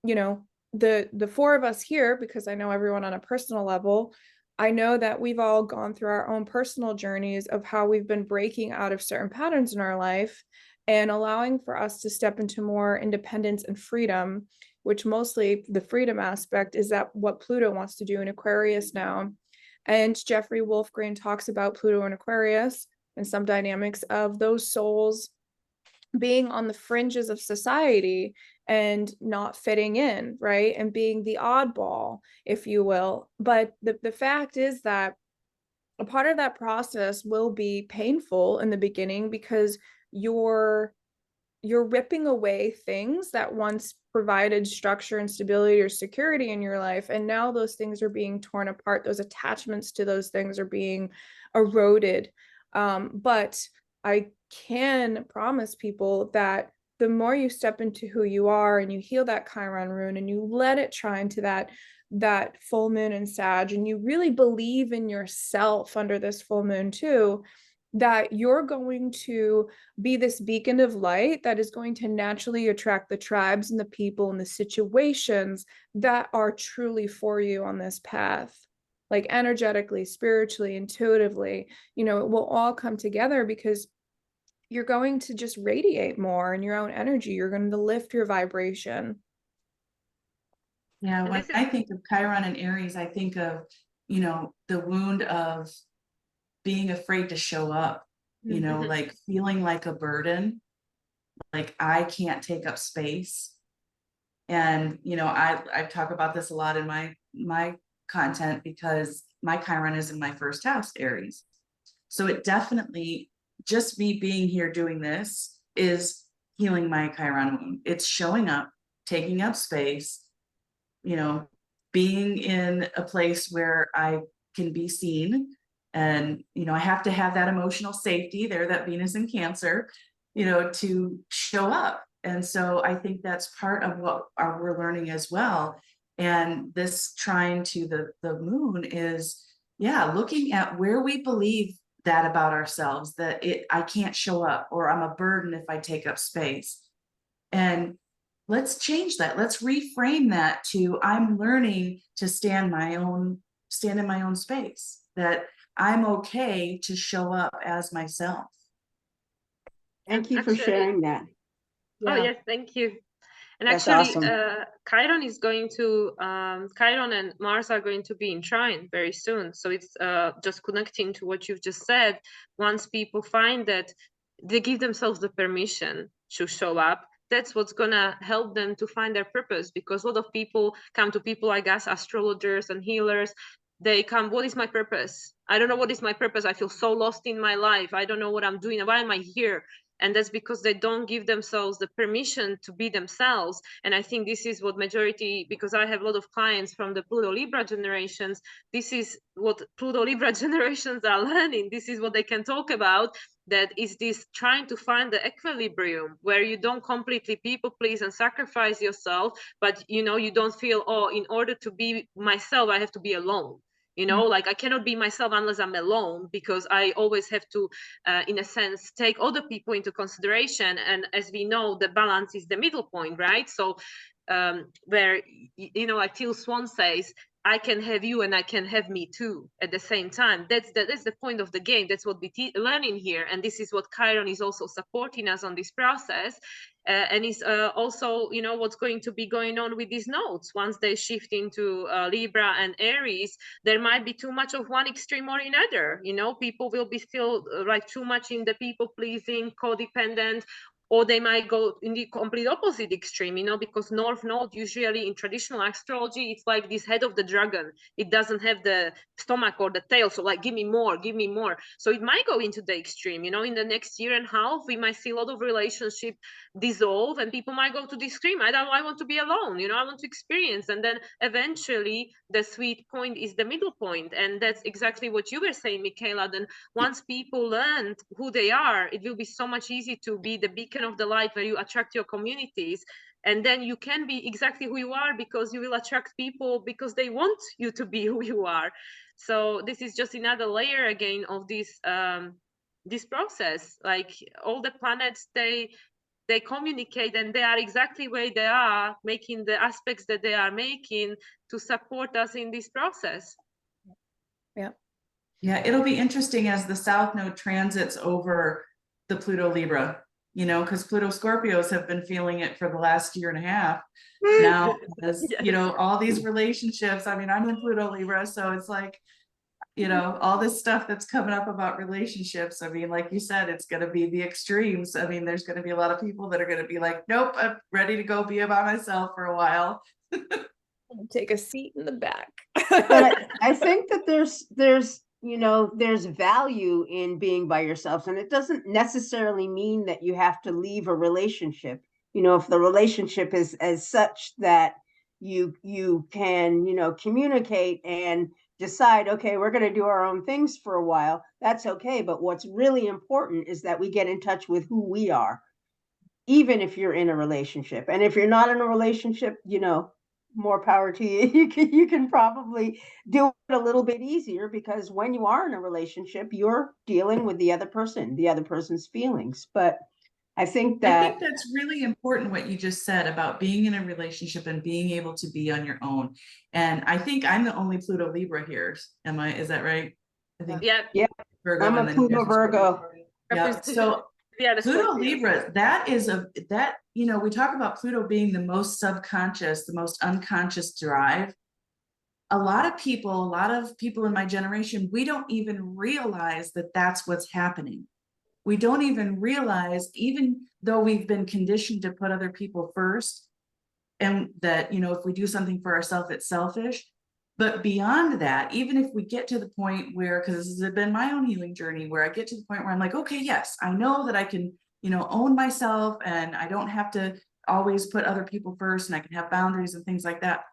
you know, the four of us here, because I know everyone on a personal level, I know that we've all gone through our own personal journeys of how we've been breaking out of certain patterns in our life and allowing for us to step into more independence and freedom, which mostly the freedom aspect is that what Pluto wants to do in Aquarius now. And Jeffrey Wolfgrain talks about Pluto in Aquarius and some dynamics of those souls being on the fringes of society and not fitting in, right? And being the oddball, if you will. But the fact is that a part of that process will be painful in the beginning because you're ripping away things that once provided structure and stability or security in your life, and now those things are being torn apart. Those attachments to those things are being eroded. But I can promise people that the more you step into who you are and you heal that Chiron rune and you let it trine to that full moon in Sag, and you really believe in yourself under this full moon too, that you're going to be this beacon of light that is going to naturally attract the tribes and the people and the situations that are truly for you on this path. Like energetically, spiritually, intuitively, you know, it will all come together because you're going to just radiate more in your own energy. You're going to lift your vibration. Yeah, And when this is I think of Chiron and Aries, I think of, you know, the wound of being afraid to show up, you know, like feeling like a burden, like I can't take up space. And, you know, I talk about this a lot in my content because my Chiron is in my first house, Aries. So it definitely, just me being here doing this is healing my Chiron wound. It's showing up, taking up space, you know, being in a place where I can be seen. And, you know, I have to have that emotional safety there, that Venus in Cancer, you know, to show up. And so I think that's part of what we're learning as well. And this trine to the moon is, yeah, looking at where we believe that about ourselves, that I can't show up, or I'm a burden if I take up space. And let's change that. Let's reframe that to I'm learning to stand in my own space, that I'm okay to show up as myself. Thank you for actually, sharing that. oh Yeah. yes, thank you. And That's actually, awesome. Chiron is going to, Chiron and Mars are going to be in trine very soon. So it's just connecting to what you've just said. Once people find that they give themselves the permission to show up, that's what's gonna help them to find their purpose. Because a lot of people come to people like us, astrologers and healers, they come, what is my purpose? I don't know what is my purpose. I feel so lost in my life. I don't know what I'm doing. Why am I here? And that's because they don't give themselves the permission to be themselves. And I think this is what majority, because I have a lot of clients from the Pluto Libra generations, this is what Pluto Libra generations are learning. This is what they can talk about, that is this trying to find the equilibrium where you don't completely people please and sacrifice yourself, but you know, you don't feel, oh, in order to be myself, I have to be alone. You know, like I cannot be myself unless I'm alone, because I always have to, in a sense, take other people into consideration. And as we know, the balance is the middle point, right? So where, you know, like Till Swan says, I can have you and I can have me too at the same time. That's the point of the game. That's what we learning here. And this is what Chiron is also supporting us on this process. And is also, you know, what's going to be going on with these nodes. Once they shift into Libra and Aries, there might be too much of one extreme or another. You know, people will be still like too much in the people pleasing, codependent, or they might go in the complete opposite extreme, you know, because North Node usually in traditional astrology, it's like this head of the dragon. It doesn't have the stomach or the tail. So like, give me more, give me more. So it might go into the extreme, you know, in the next year and a half, we might see a lot of relationship dissolve and people might go to the extreme. I want to be alone, you know, I want to experience. And then eventually the sweet point is the middle point. And that's exactly what you were saying, Makayla. Then once people learn who they are, it will be so much easier to be the beacon of the light where you attract your communities. And then you can be exactly who you are, because you will attract people because they want you to be who you are. So this is just another layer again of this process. Like all the planets, they communicate and they are exactly where they are, making the aspects that they are making to support us in this process. Yeah. Yeah, it'll be interesting as the South Node transits over the Pluto Libra, you know, because Pluto Scorpios have been feeling it for the last year and a half. Now, as Yes. you know, all these relationships, I mean, I'm in Pluto Libra, so it's like, you know, all this stuff that's coming up about relationships. I mean, like you said, it's going to be the extremes. I mean, there's going to be a lot of people that are going to be like, nope, I'm ready to go be by myself for a while. Take a seat in the back. But I think that there's you know, there's value in being by yourself, and it doesn't necessarily mean that you have to leave a relationship. You know, if the relationship is as such that you can, you know, communicate and decide, okay, we're going to do our own things for a while, that's okay. But what's really important is that we get in touch with who we are, even if you're in a relationship. And if you're not in a relationship, you know, more power to you. You can probably do it a little bit easier, because when you are in a relationship, you're dealing with the other person's feelings. But I think I that think that's really important what you just said about being in a relationship and being able to be on your own. And I think I'm the only Pluto Libra here. Is that right? I think Yeah. Virgo, I'm a and then you Pluto guys are Virgo. Yeah. So Yeah, the Pluto Scorpios. Libra, that, you know, we talk about Pluto being the most subconscious, the most unconscious drive. A lot of people in my generation, we don't even realize that that's what's happening. We don't even realize, even though we've been conditioned to put other people first, and that, you know, if we do something for ourselves, it's selfish. But beyond that, even if we get to the point where, because this has been my own healing journey, where I get to the point where I'm like, okay, yes, I know that I can, you know, own myself and I don't have to always put other people first, and I can have boundaries and things like that.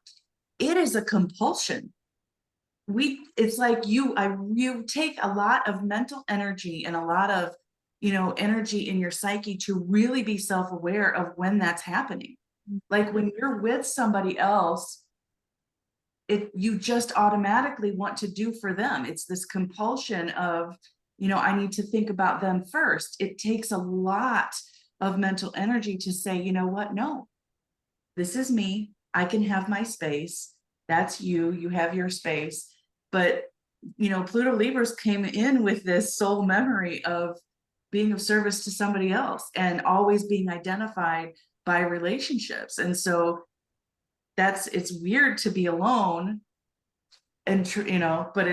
It is a compulsion. It's like you take a lot of mental energy and a lot of, you know, energy in your psyche to really be self-aware of when that's happening. Like when you're with somebody else, you just automatically want to do for them. It's this compulsion of, you know, I need to think about them first. It takes a lot of mental energy to say, you know what, no, this is me. I can have my space. That's you. You have your space. But, you know, Pluto Libras came in with this soul memory of being of service to somebody else and always being identified by relationships. And so it's weird to be alone and, you know, but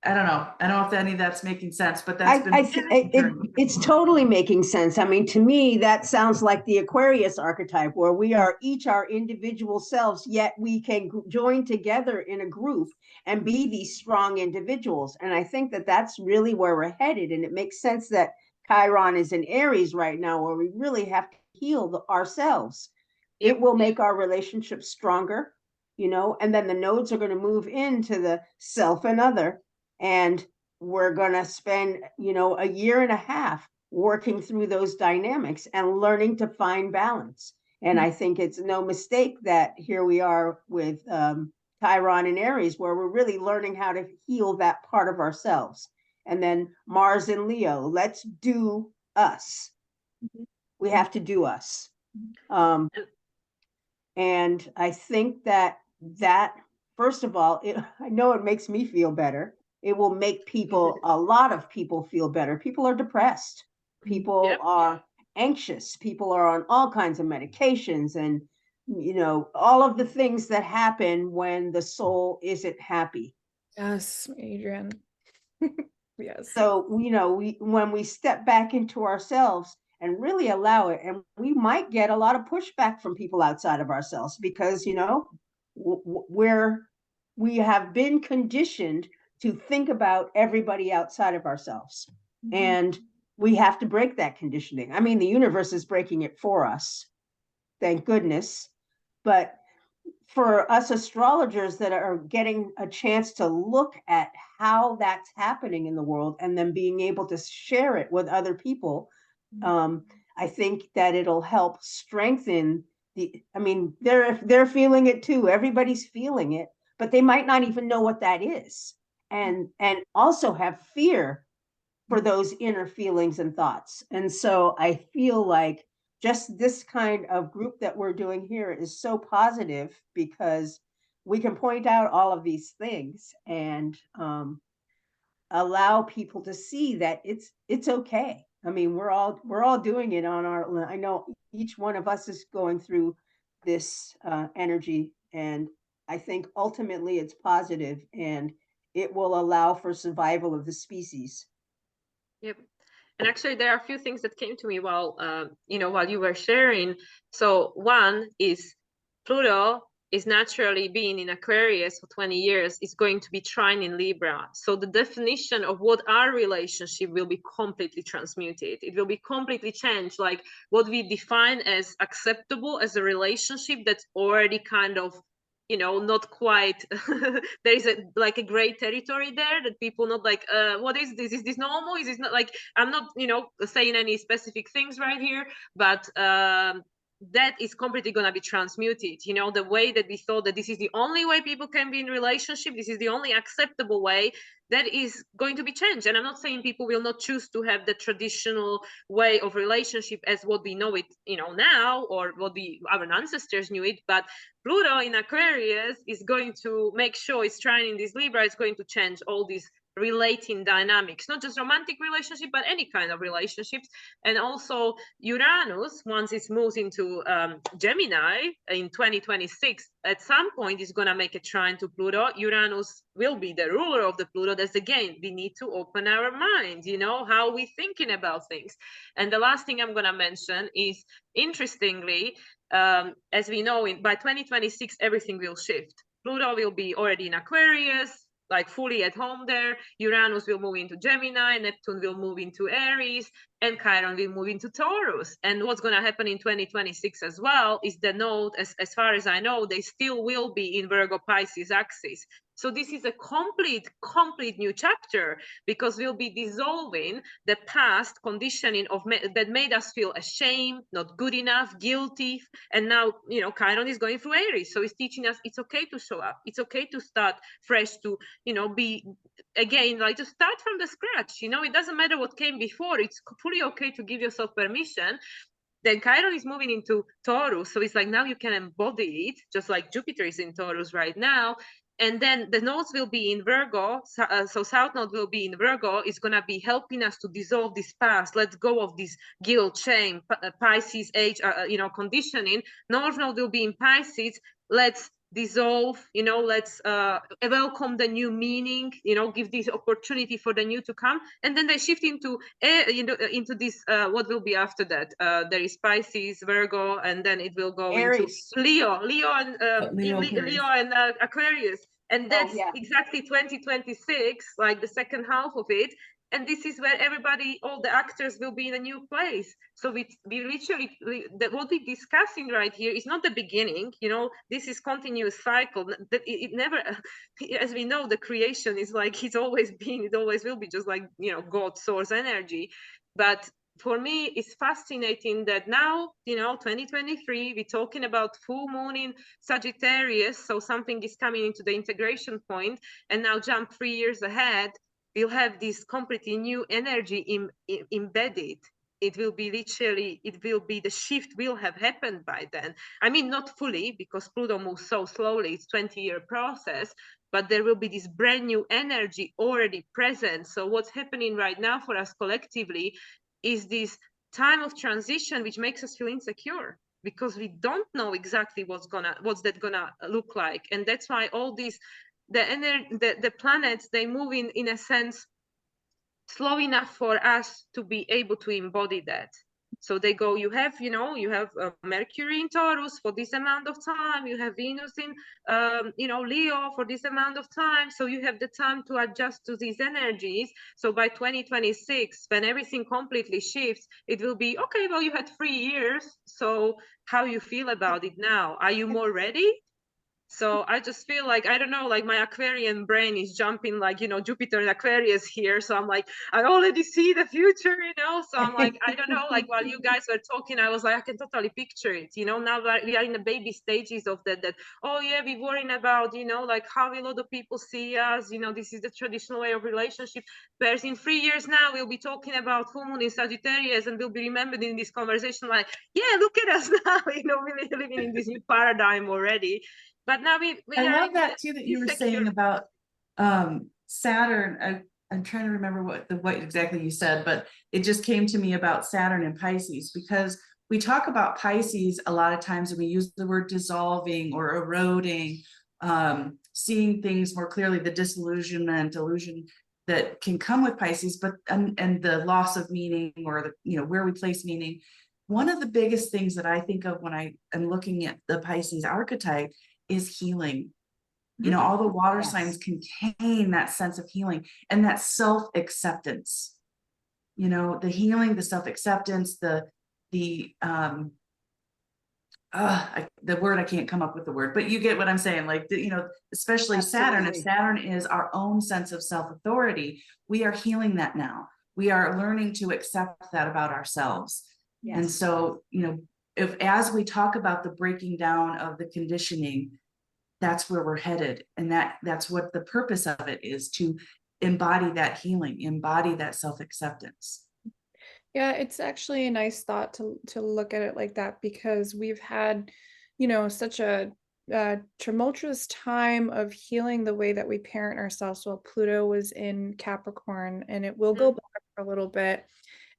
I don't know if any of that's making sense, but that's it's totally making sense. I mean, to me, that sounds like the Aquarius archetype, where we are each our individual selves, yet we can join together in a group and be these strong individuals. And I think that that's really where we're headed. And it makes sense that Chiron is in Aries right now, where we really have to heal ourselves. It will make our relationships stronger, you know, and then the nodes are going to move into the self and other. And we're going to spend, you know, a year and a half working through those dynamics and learning to find balance. And I think it's no mistake that here we are with Chiron and Aries, where we're really learning how to heal that part of ourselves. And then Mars and Leo, let's do us. We have to do us. And I think that first of all, I know it makes me feel better. It will make a lot of people feel better. People are depressed. People are anxious. People are on all kinds of medications and, you know, all of the things that happen when the soul isn't happy. Yes, Adrienne. Yes. So, you know, when we step back into ourselves and really allow it, and we might get a lot of pushback from people outside of ourselves, because, you know, we have been conditioned to think about everybody outside of ourselves. And we have to break that conditioning. I mean, the universe is breaking it for us, thank goodness. But for us astrologers that are getting a chance to look at how that's happening in the world and then being able to share it with other people, I think that it'll help strengthen I mean, they're feeling it too. Everybody's feeling it, but they might not even know what that is. And also have fear for those inner feelings and thoughts. And so I feel like just this kind of group that we're doing here is so positive, because we can point out all of these things and allow people to see that it's okay. I mean, we're all doing it on our, I know each one of us is going through this energy, and I think ultimately it's positive, and it will allow for survival of the species. Yep. And actually, there are a few things that came to me while while you were sharing. So one is Pluto is naturally being in Aquarius for 20 years, is going to be trine in Libra. So the definition of what our relationship will be completely transmuted. It will be completely changed. Like what we define as acceptable as a relationship that's already kind of, you know, not quite there is a gray territory there that people not like, what is this normal, is this not, like, I'm not, you know, saying any specific things right here, but that is completely going to be transmuted. You know, the way that we thought that this is the only way people can be in relationship, this is the only acceptable way, that is going to be changed. And I'm not saying people will not choose to have the traditional way of relationship as what we know it, you know, now, or what our ancestors knew it, but Pluto in Aquarius is going to make sure it's trying in this Libra, it's going to change all these relating dynamics, not just romantic relationship, but any kind of relationships. And also Uranus, once it moves into Gemini in 2026, at some point is going to make a trine to Pluto. Uranus will be the ruler of the Pluto. That's again, we need to open our mind, you know, how we thinking about things. And the last thing I'm going to mention is, interestingly, as we know, by 2026, everything will shift. Pluto will be already in Aquarius, like fully at home there. Uranus will move into Gemini, Neptune will move into Aries, and Chiron will move into Taurus. And what's going to happen in 2026 as well is the node, as far as I know, they still will be in Virgo Pisces axis. So this is a complete new chapter, because we'll be dissolving the past conditioning that made us feel ashamed, not good enough, guilty. And now, you know, Chiron is going through Aries. So it's teaching us it's okay to show up. It's okay to start fresh, to, you know, be, again, like, to start from the scratch. You know, it doesn't matter what came before. It's fully okay to give yourself permission. Then Chiron is moving into Taurus. So it's like now you can embody it, just like Jupiter is in Taurus right now. And then the nodes will be in Virgo, so South Node will be in Virgo. It's gonna be helping us to dissolve this past, let go of this guilt, shame, Pisces age, conditioning. North Node will be in Pisces. Let's dissolve, let's welcome the new meaning, give this opportunity for the new to come. And then they shift into into this what will be after that. There is Pisces, Virgo, and then it will go Aries. into Leo and Aquarius. And that's yeah. exactly 2026, like the second half of it. And this is where everybody, all the actors will be in a new place. So we literally, what we're discussing right here is not the beginning, this is continuous cycle. It never, as we know, the creation is like, it's always been, it always will be, just like, God, source energy. But for me, it's fascinating that now, 2023, we're talking about full moon in Sagittarius. So something is coming into the integration point, and now jump 3 years ahead, we'll have this completely new energy embedded. It will be literally, the shift will have happened by then. I mean, not fully, because Pluto moves so slowly, it's 20-year process, but there will be this brand new energy already present. So what's happening right now for us collectively is this time of transition, which makes us feel insecure, because we don't know exactly what's that gonna look like. And that's why all these, the planets, they move in a sense slow enough for us to be able to embody that. So they go, you have Mercury in Taurus for this amount of time, you have Venus in Leo for this amount of time, so you have the time to adjust to these energies. So by 2026, when everything completely shifts, it will be okay, well, you had 3 years, so how you feel about it now? Are you more ready? So I just feel like, I don't know, like my Aquarian brain is jumping, like, Jupiter and Aquarius here. So I'm like, I already see the future, So I'm like, I don't know, like while you guys were talking, I was like, I can totally picture it, now we are in the baby stages of that, oh yeah, we're worrying about, like how will other people see us, this is the traditional way of relationship. Whereas in 3 years now, we'll be talking about full moon in Sagittarius, and we'll be remembered in this conversation like, yeah, look at us now, we're living in this new paradigm already. But now I love that too, that you were saying about Saturn. I'm trying to remember what exactly you said, but it just came to me about Saturn and Pisces, because we talk about Pisces a lot of times and we use the word dissolving or eroding, seeing things more clearly, the disillusionment, illusion that can come with Pisces, but and the loss of meaning, or the where we place meaning. One of the biggest things that I think of when I am looking at the Pisces archetype is healing. All the water signs contain that sense of healing and that self-acceptance, the healing, the self-acceptance, the word, I can't come up with the word, but you get what I'm saying. Like, especially Saturn, if Saturn is our own sense of self-authority, we are healing that now. We are learning to accept that about ourselves. Yes. And so, as we talk about the breaking down of the conditioning, that's where we're headed. And that's what the purpose of it is, to embody that healing, embody that self-acceptance. Yeah, it's actually a nice thought to look at it like that, because we've had, such a tumultuous time of healing the way that we parent ourselves while Pluto was in Capricorn, and it will go back for a little bit.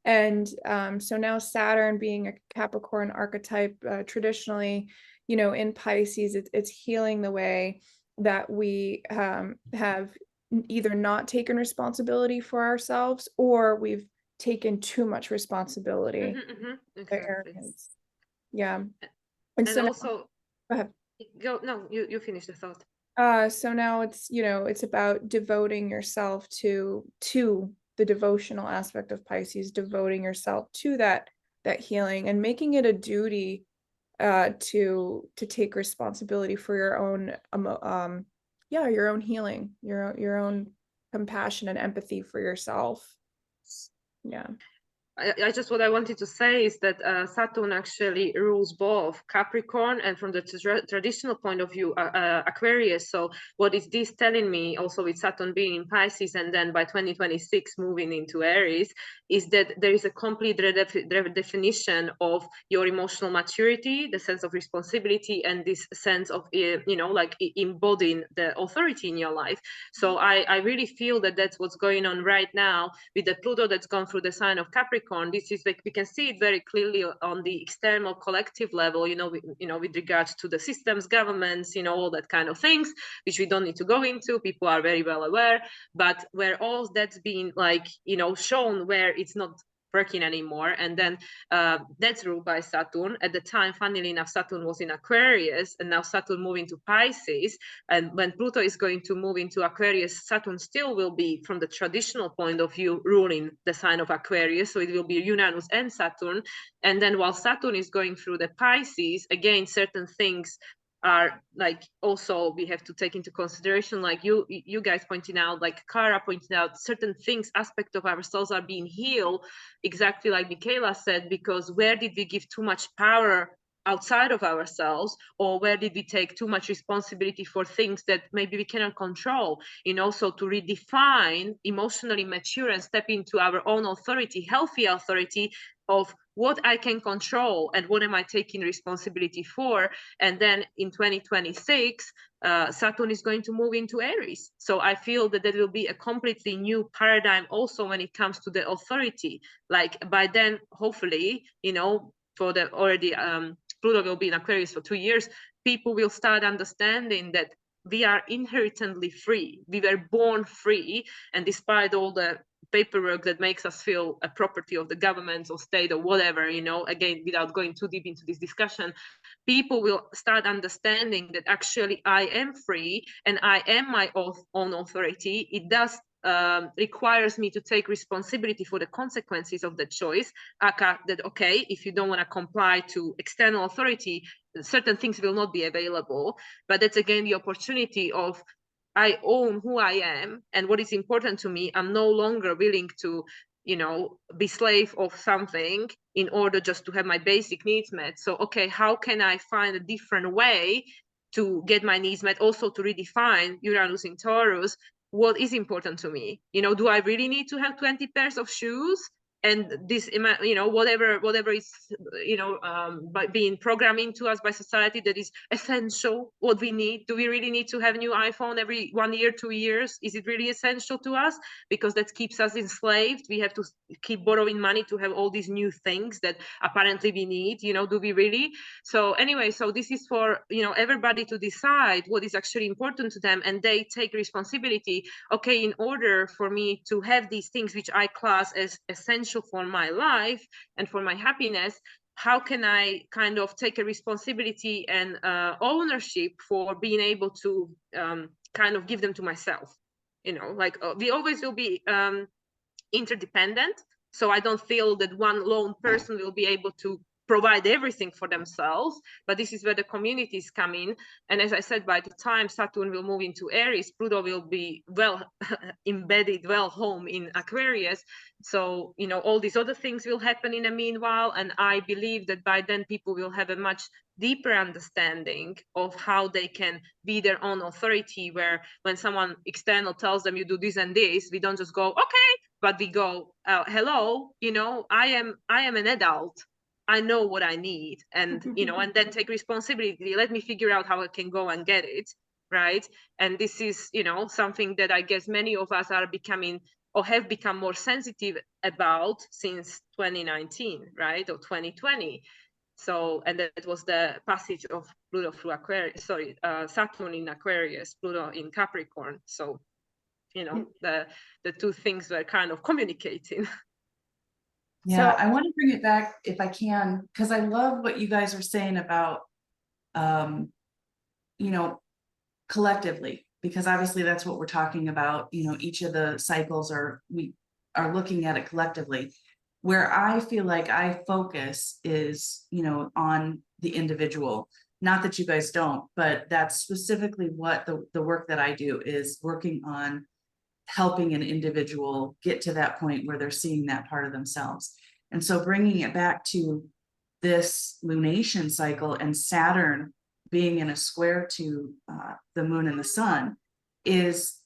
And so now Saturn being a Capricorn archetype, traditionally, in Pisces, it's healing the way that we have either not taken responsibility for ourselves, or we've taken too much responsibility. Exactly. Yeah. And so also, now, you finish the thought. So now it's, it's about devoting yourself to the devotional aspect of Pisces, devoting yourself to that healing, and making it a duty to take responsibility for your own your own healing, your own compassion and empathy for yourself. Yeah. I just, what I wanted to say is that Saturn actually rules both Capricorn and, from the traditional point of view, Aquarius. So what is this telling me, also with Saturn being in Pisces and then by 2026 moving into Aries, is that there is a complete redefinition of your emotional maturity, the sense of responsibility, and this sense of, like embodying the authority in your life. So I really feel that that's what's going on right now with the Pluto that's gone through the sign of Capricorn. This is like, we can see it very clearly on the external collective level, with regards to the systems, governments, all that kind of things, which we don't need to go into. People are very well aware, but where all that's been like, shown where it's not working anymore. And then that's ruled by Saturn. At the time, funnily enough, Saturn was in Aquarius, and now Saturn moving to Pisces. And when Pluto is going to move into Aquarius, Saturn still will be, from the traditional point of view, ruling the sign of Aquarius. So it will be Uranus and Saturn. And then while Saturn is going through the Pisces, again, certain things are like, also we have to take into consideration, like you guys pointing out, like Kara pointed out, certain things, aspect of ourselves are being healed, exactly like Makayla said, because where did we give too much power outside of ourselves, or where did we take too much responsibility for things that maybe we cannot control? So to redefine, emotionally mature, and step into our own authority, healthy authority of what I can control and what am I taking responsibility for. And then in 2026, Saturn is going to move into Aries. So I feel that there will be a completely new paradigm also when it comes to the authority. Like by then, hopefully, for the already Pluto will be in Aquarius for 2 years, people will start understanding that we are inherently free. We were born free, and despite all the paperwork that makes us feel a property of the government or state or whatever, again, without going too deep into this discussion, people will start understanding that actually I am free and I am my own authority. It does requires me to take responsibility for the consequences of the choice. That, okay, if you don't want to comply to external authority, certain things will not be available. But that's again the opportunity of, I own who I am and what is important to me. I'm no longer willing to, be slave of something in order just to have my basic needs met. So, okay, how can I find a different way to get my needs met? Also to redefine Uranus in Taurus, what is important to me? Do I really need to have 20 pairs of shoes? And this, whatever is, by being programmed into us by society, that is essential, what we need. Do we really need to have a new iPhone every 1 year, 2 years? Is it really essential to us? Because that keeps us enslaved. We have to keep borrowing money to have all these new things that apparently we need. Do we really? So anyway, so this is for, everybody to decide what is actually important to them, and they take responsibility. Okay, in order for me to have these things which I class as essential for my life and for my happiness, how can I kind of take a responsibility and ownership for being able to kind of give them to myself? We always will be interdependent. So I don't feel that one lone person will be able to provide everything for themselves, but this is where the communities come in. And as I said, by the time Saturn will move into Aries, Pluto will be well embedded, well home in Aquarius. So, all these other things will happen in the meanwhile. And I believe that by then people will have a much deeper understanding of how they can be their own authority, where when someone external tells them you do this and this, we don't just go, okay, but we go, hello, I am an adult. I know what I need, and and then take responsibility. Let me figure out how I can go and get it, right? And this is, something that I guess many of us are becoming or have become more sensitive about since 2019, right, or 2020. So, and that was the passage of Pluto through Aquarius. Saturn in Aquarius, Pluto in Capricorn. So, the two things were kind of communicating. Yeah, I want to bring it back if I can, because I love what you guys are saying about, collectively, because obviously that's what we're talking about. Each of the cycles we are looking at it collectively. Where I feel like I focus is, on the individual. Not that you guys don't, but that's specifically what the work that I do is working on helping an individual get to that point where they're seeing that part of themselves. And so bringing it back to this lunation cycle and Saturn being in a square to the moon and the sun is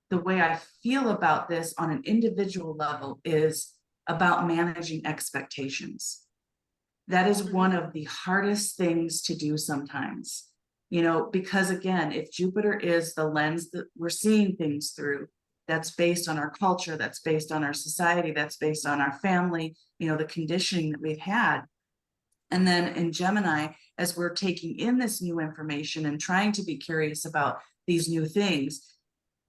the way I feel about this on an individual level is about managing expectations. That is one of the hardest things to do sometimes, you know, because again, if Jupiter is the lens that we're seeing things through, that's based on our culture, that's based on our society, that's based on our family, you know, the conditioning that we've had. And then in Gemini, as we're taking in this new information and trying to be curious about these new things,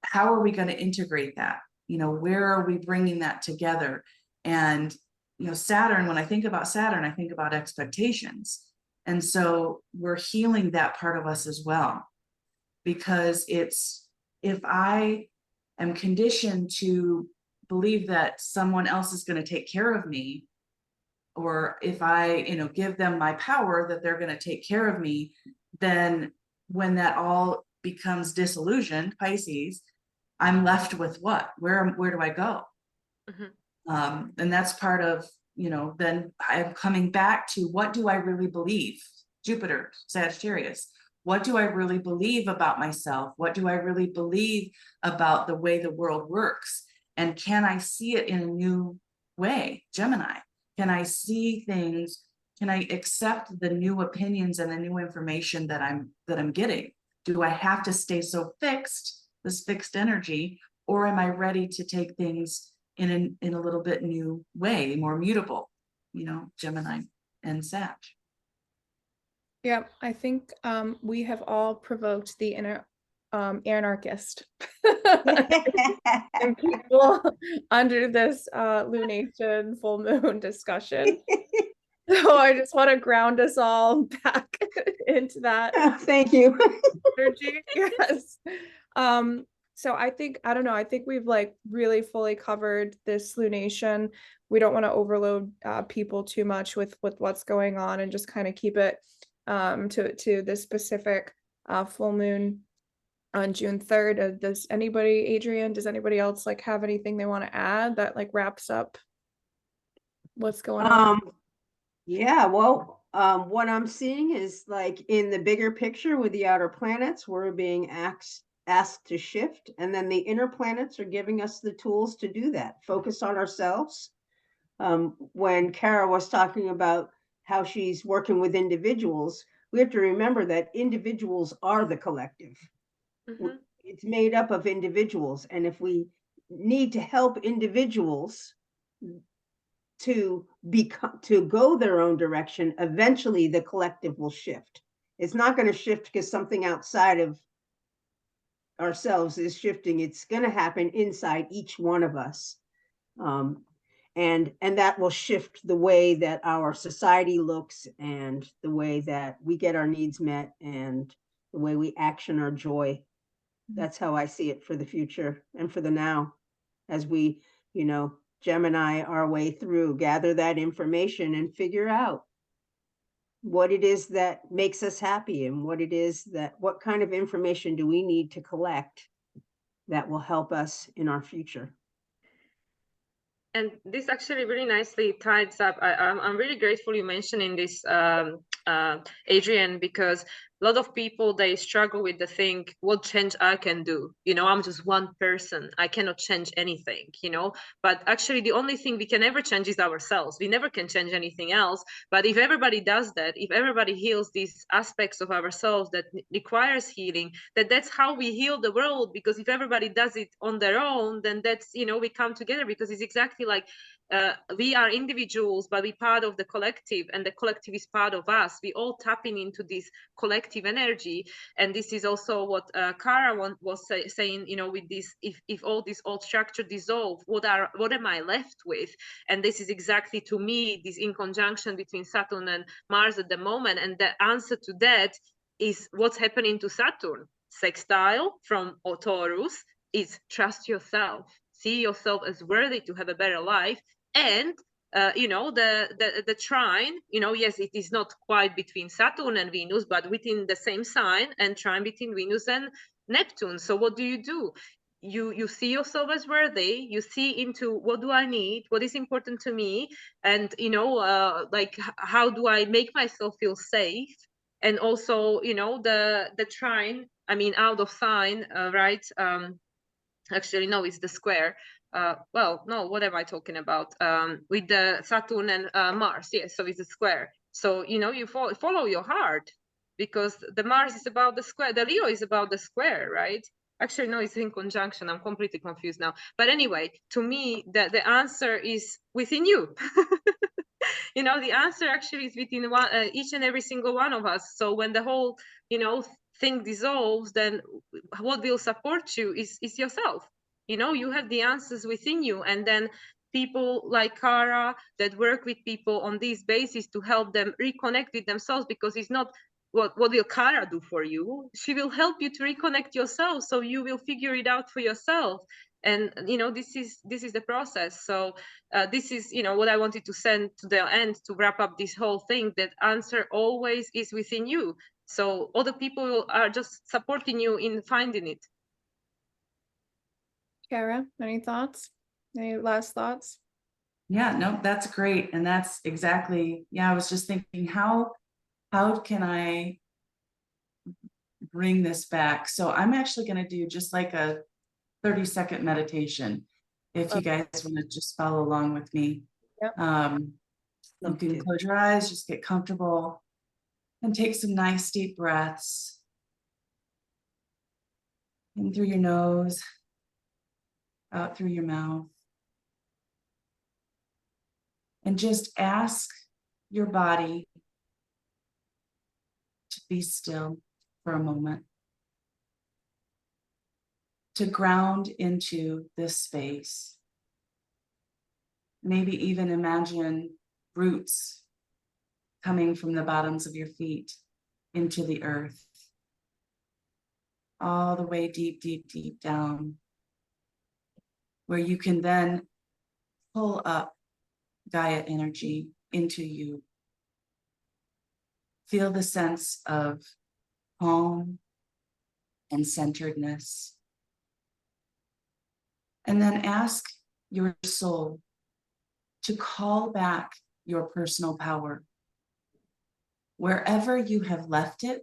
how are we going to integrate that? You know, where are we bringing that together? And, you know, Saturn, when I think about Saturn, I think about expectations. And so we're healing that part of us as well, because it's, if I am conditioned to believe that someone else is going to take care of me, or if I, you know, give them my power that they're going to take care of me, then when that all becomes disillusioned, Pisces, I'm left with what? Where do I go? And that's part of, you know, then I'm coming back to what do I really believe? Jupiter, Sagittarius. What do I really believe about myself? What do I really believe about the way the world works? And can I see it in a new way? Gemini. Can I see things? Can I accept the new opinions and the new information that I'm getting? Do I have to stay so fixed, this fixed energy, or am I ready to take things in a little bit new way, more mutable? You know, Gemini and Sag. Yeah, I think we have all provoked the inner anarchist and people under this lunation full moon discussion. So I just want to ground us all back into that Thank you. energy. Yes. So I think, I don't know, I think we've like really fully covered this lunation. We don't want to overload people too much with what's going on, and just kind of keep it to this specific full moon on June 3rd. Does anybody, Adrienne, does anybody else like have anything they want to add that like wraps up what's going on? Yeah, well, what I'm seeing is like in the bigger picture with the outer planets, we're being asked to shift, and then the inner planets are giving us the tools to do that. Focus on ourselves. When Kara was talking about how she's working with individuals, we have to remember that individuals are the collective. It's made up of individuals, and if we need to help individuals to go their own direction, eventually the collective will shift. It's not going to shift because something outside of ourselves is shifting. It's going to happen inside each one of us, and that will shift the way that our society looks, and the way that we get our needs met, and the way we action our joy. That's how I see it for the future and for the now, as we, you know, Gemini our way through, gather that information and figure out what it is that makes us happy, and what kind of information do we need to collect that will help us in our future. And this actually really nicely ties up. I'm really grateful you mentioning this, Adrienne, because a lot of people, they struggle with the thing, what change I can do? You know, I'm just one person. I cannot change anything, you know, but actually the only thing we can ever change is ourselves. We never can change anything else. But if everybody does that, if everybody heals these aspects of ourselves that requires healing, that's how we heal the world. Because if everybody does it on their own, then that's, you know, we come together, because it's exactly like we are individuals, but we're part of the collective, and the collective is part of us. We all tapping into this collective energy. And this is also what Kara was saying, you know, with this, if all this old structure dissolve, what am I left with? And this is exactly, to me, this in conjunction between Saturn and Mars at the moment. And the answer to that is what's happening to Saturn. Sextile from Taurus is trust yourself, see yourself as worthy to have a better life. And you know, the trine, you know, yes, it is not quite between Saturn and Venus, but within the same sign, and trine between Venus and Neptune. So what do? you see yourself as worthy, you see into what do I need, what is important to me, and you know, like how do I make myself feel safe. And also, you know, the trine, I mean, out of sign, right? Actually no, it's the square. Well, no, what am I talking about? With the Saturn and Mars, yes, so it's a square. So you know, you follow your heart, because the Mars is about the square, the Leo is about the square, right? Actually no, it's in conjunction, I'm completely confused now. But anyway, to me, the answer is within you. You know, the answer actually is within each and every single one of us. So when the whole, you know, thing dissolves, then what will support you is yourself. You know, you have the answers within you. And then people like Kara that work with people on this basis to help them reconnect with themselves, because it's not what will Kara do for you. She will help you to reconnect yourself, so you will figure it out for yourself. And you know, this is the process. So this is, you know, what I wanted to send to the end to wrap up this whole thing, that answer always is within you. So other people are just supporting you in finding it. Kara, any thoughts? Any last thoughts? Yeah, no, that's great. And that's exactly, yeah, I was just thinking, how can I bring this back? So I'm actually going to do just like a 30-second meditation. If you guys want to just follow along with me. Yep. You can close your eyes, just get comfortable and take some nice deep breaths in through your nose, out through your mouth. And just ask your body to be still for a moment, to ground into this space. Maybe even imagine roots coming from the bottoms of your feet into the earth, all the way deep, deep, deep down, where you can then pull up Gaia energy into you. Feel the sense of calm and centeredness. And then ask your soul to call back your personal power. Wherever you have left it,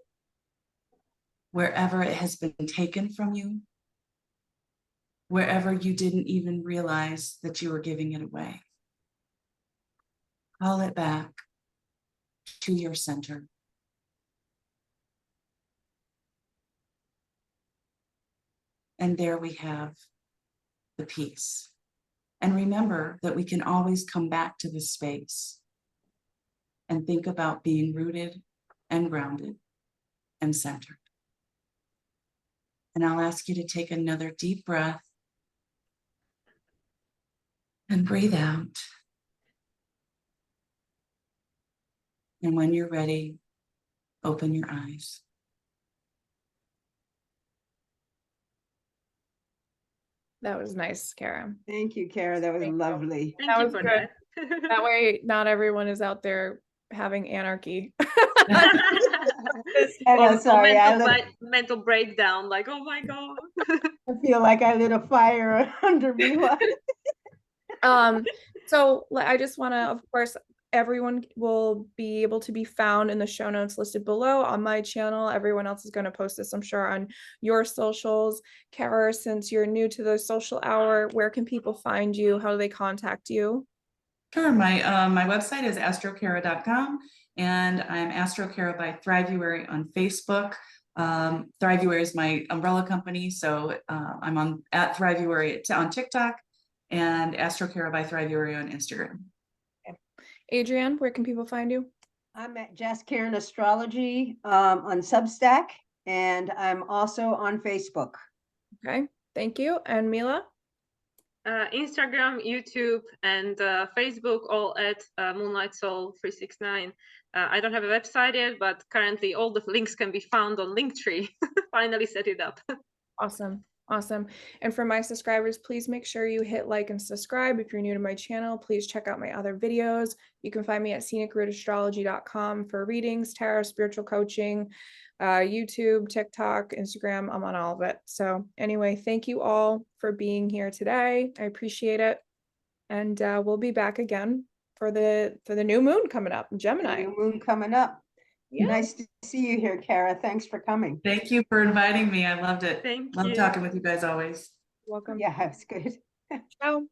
wherever it has been taken from you, wherever you didn't even realize that you were giving it away. Call it back to your center. And there we have the peace. And remember that we can always come back to this space and think about being rooted and grounded and centered. And I'll ask you to take another deep breath and breathe out. And when you're ready, open your eyes. That was nice, Kara. Thank you, Kara. That was Thank you. lovely. Thank That you was for good. that. That way, not everyone is out there having anarchy. And I'm sorry, mental breakdown, like, oh my God. I feel like I lit a fire under Mila. So I just want to, of course, everyone will be able to be found in the show notes listed below on my channel. Everyone else is going to post this, I'm sure, on your socials. Kara, since you're new to the social hour, where can people find you? How do they contact you? Sure, my website is astrokara.com, and I'm AstroKara by Thrivuary on Facebook. Thrivuary is my umbrella company, so I'm on at Thrivuary on TikTok, and AstroKara by Thrivuary on Instagram. Okay. Adrienne, where can people find you? I'm at Just Karen Astrology on Substack, and I'm also on Facebook. Okay, thank you. And Mila? Instagram, YouTube, and Facebook, all at Moonlight Soul 369. I don't have a website yet, but currently all the links can be found on Linktree. Finally set it up. Awesome. Awesome. And for my subscribers, please make sure you hit like and subscribe. If you're new to my channel, please check out my other videos. You can find me at scenicrouteastrology.com for readings, tarot, spiritual coaching, YouTube, TikTok, Instagram. I'm on all of it. So anyway, thank you all for being here today. I appreciate it. And we'll be back again for the new moon coming up, Gemini. New moon coming up. Yeah. Nice to see you here, Kara. Thanks for coming. Thank you for inviting me. I loved it. Thank Love you. talking with you guys always. Welcome. Yeah, it's good. Ciao.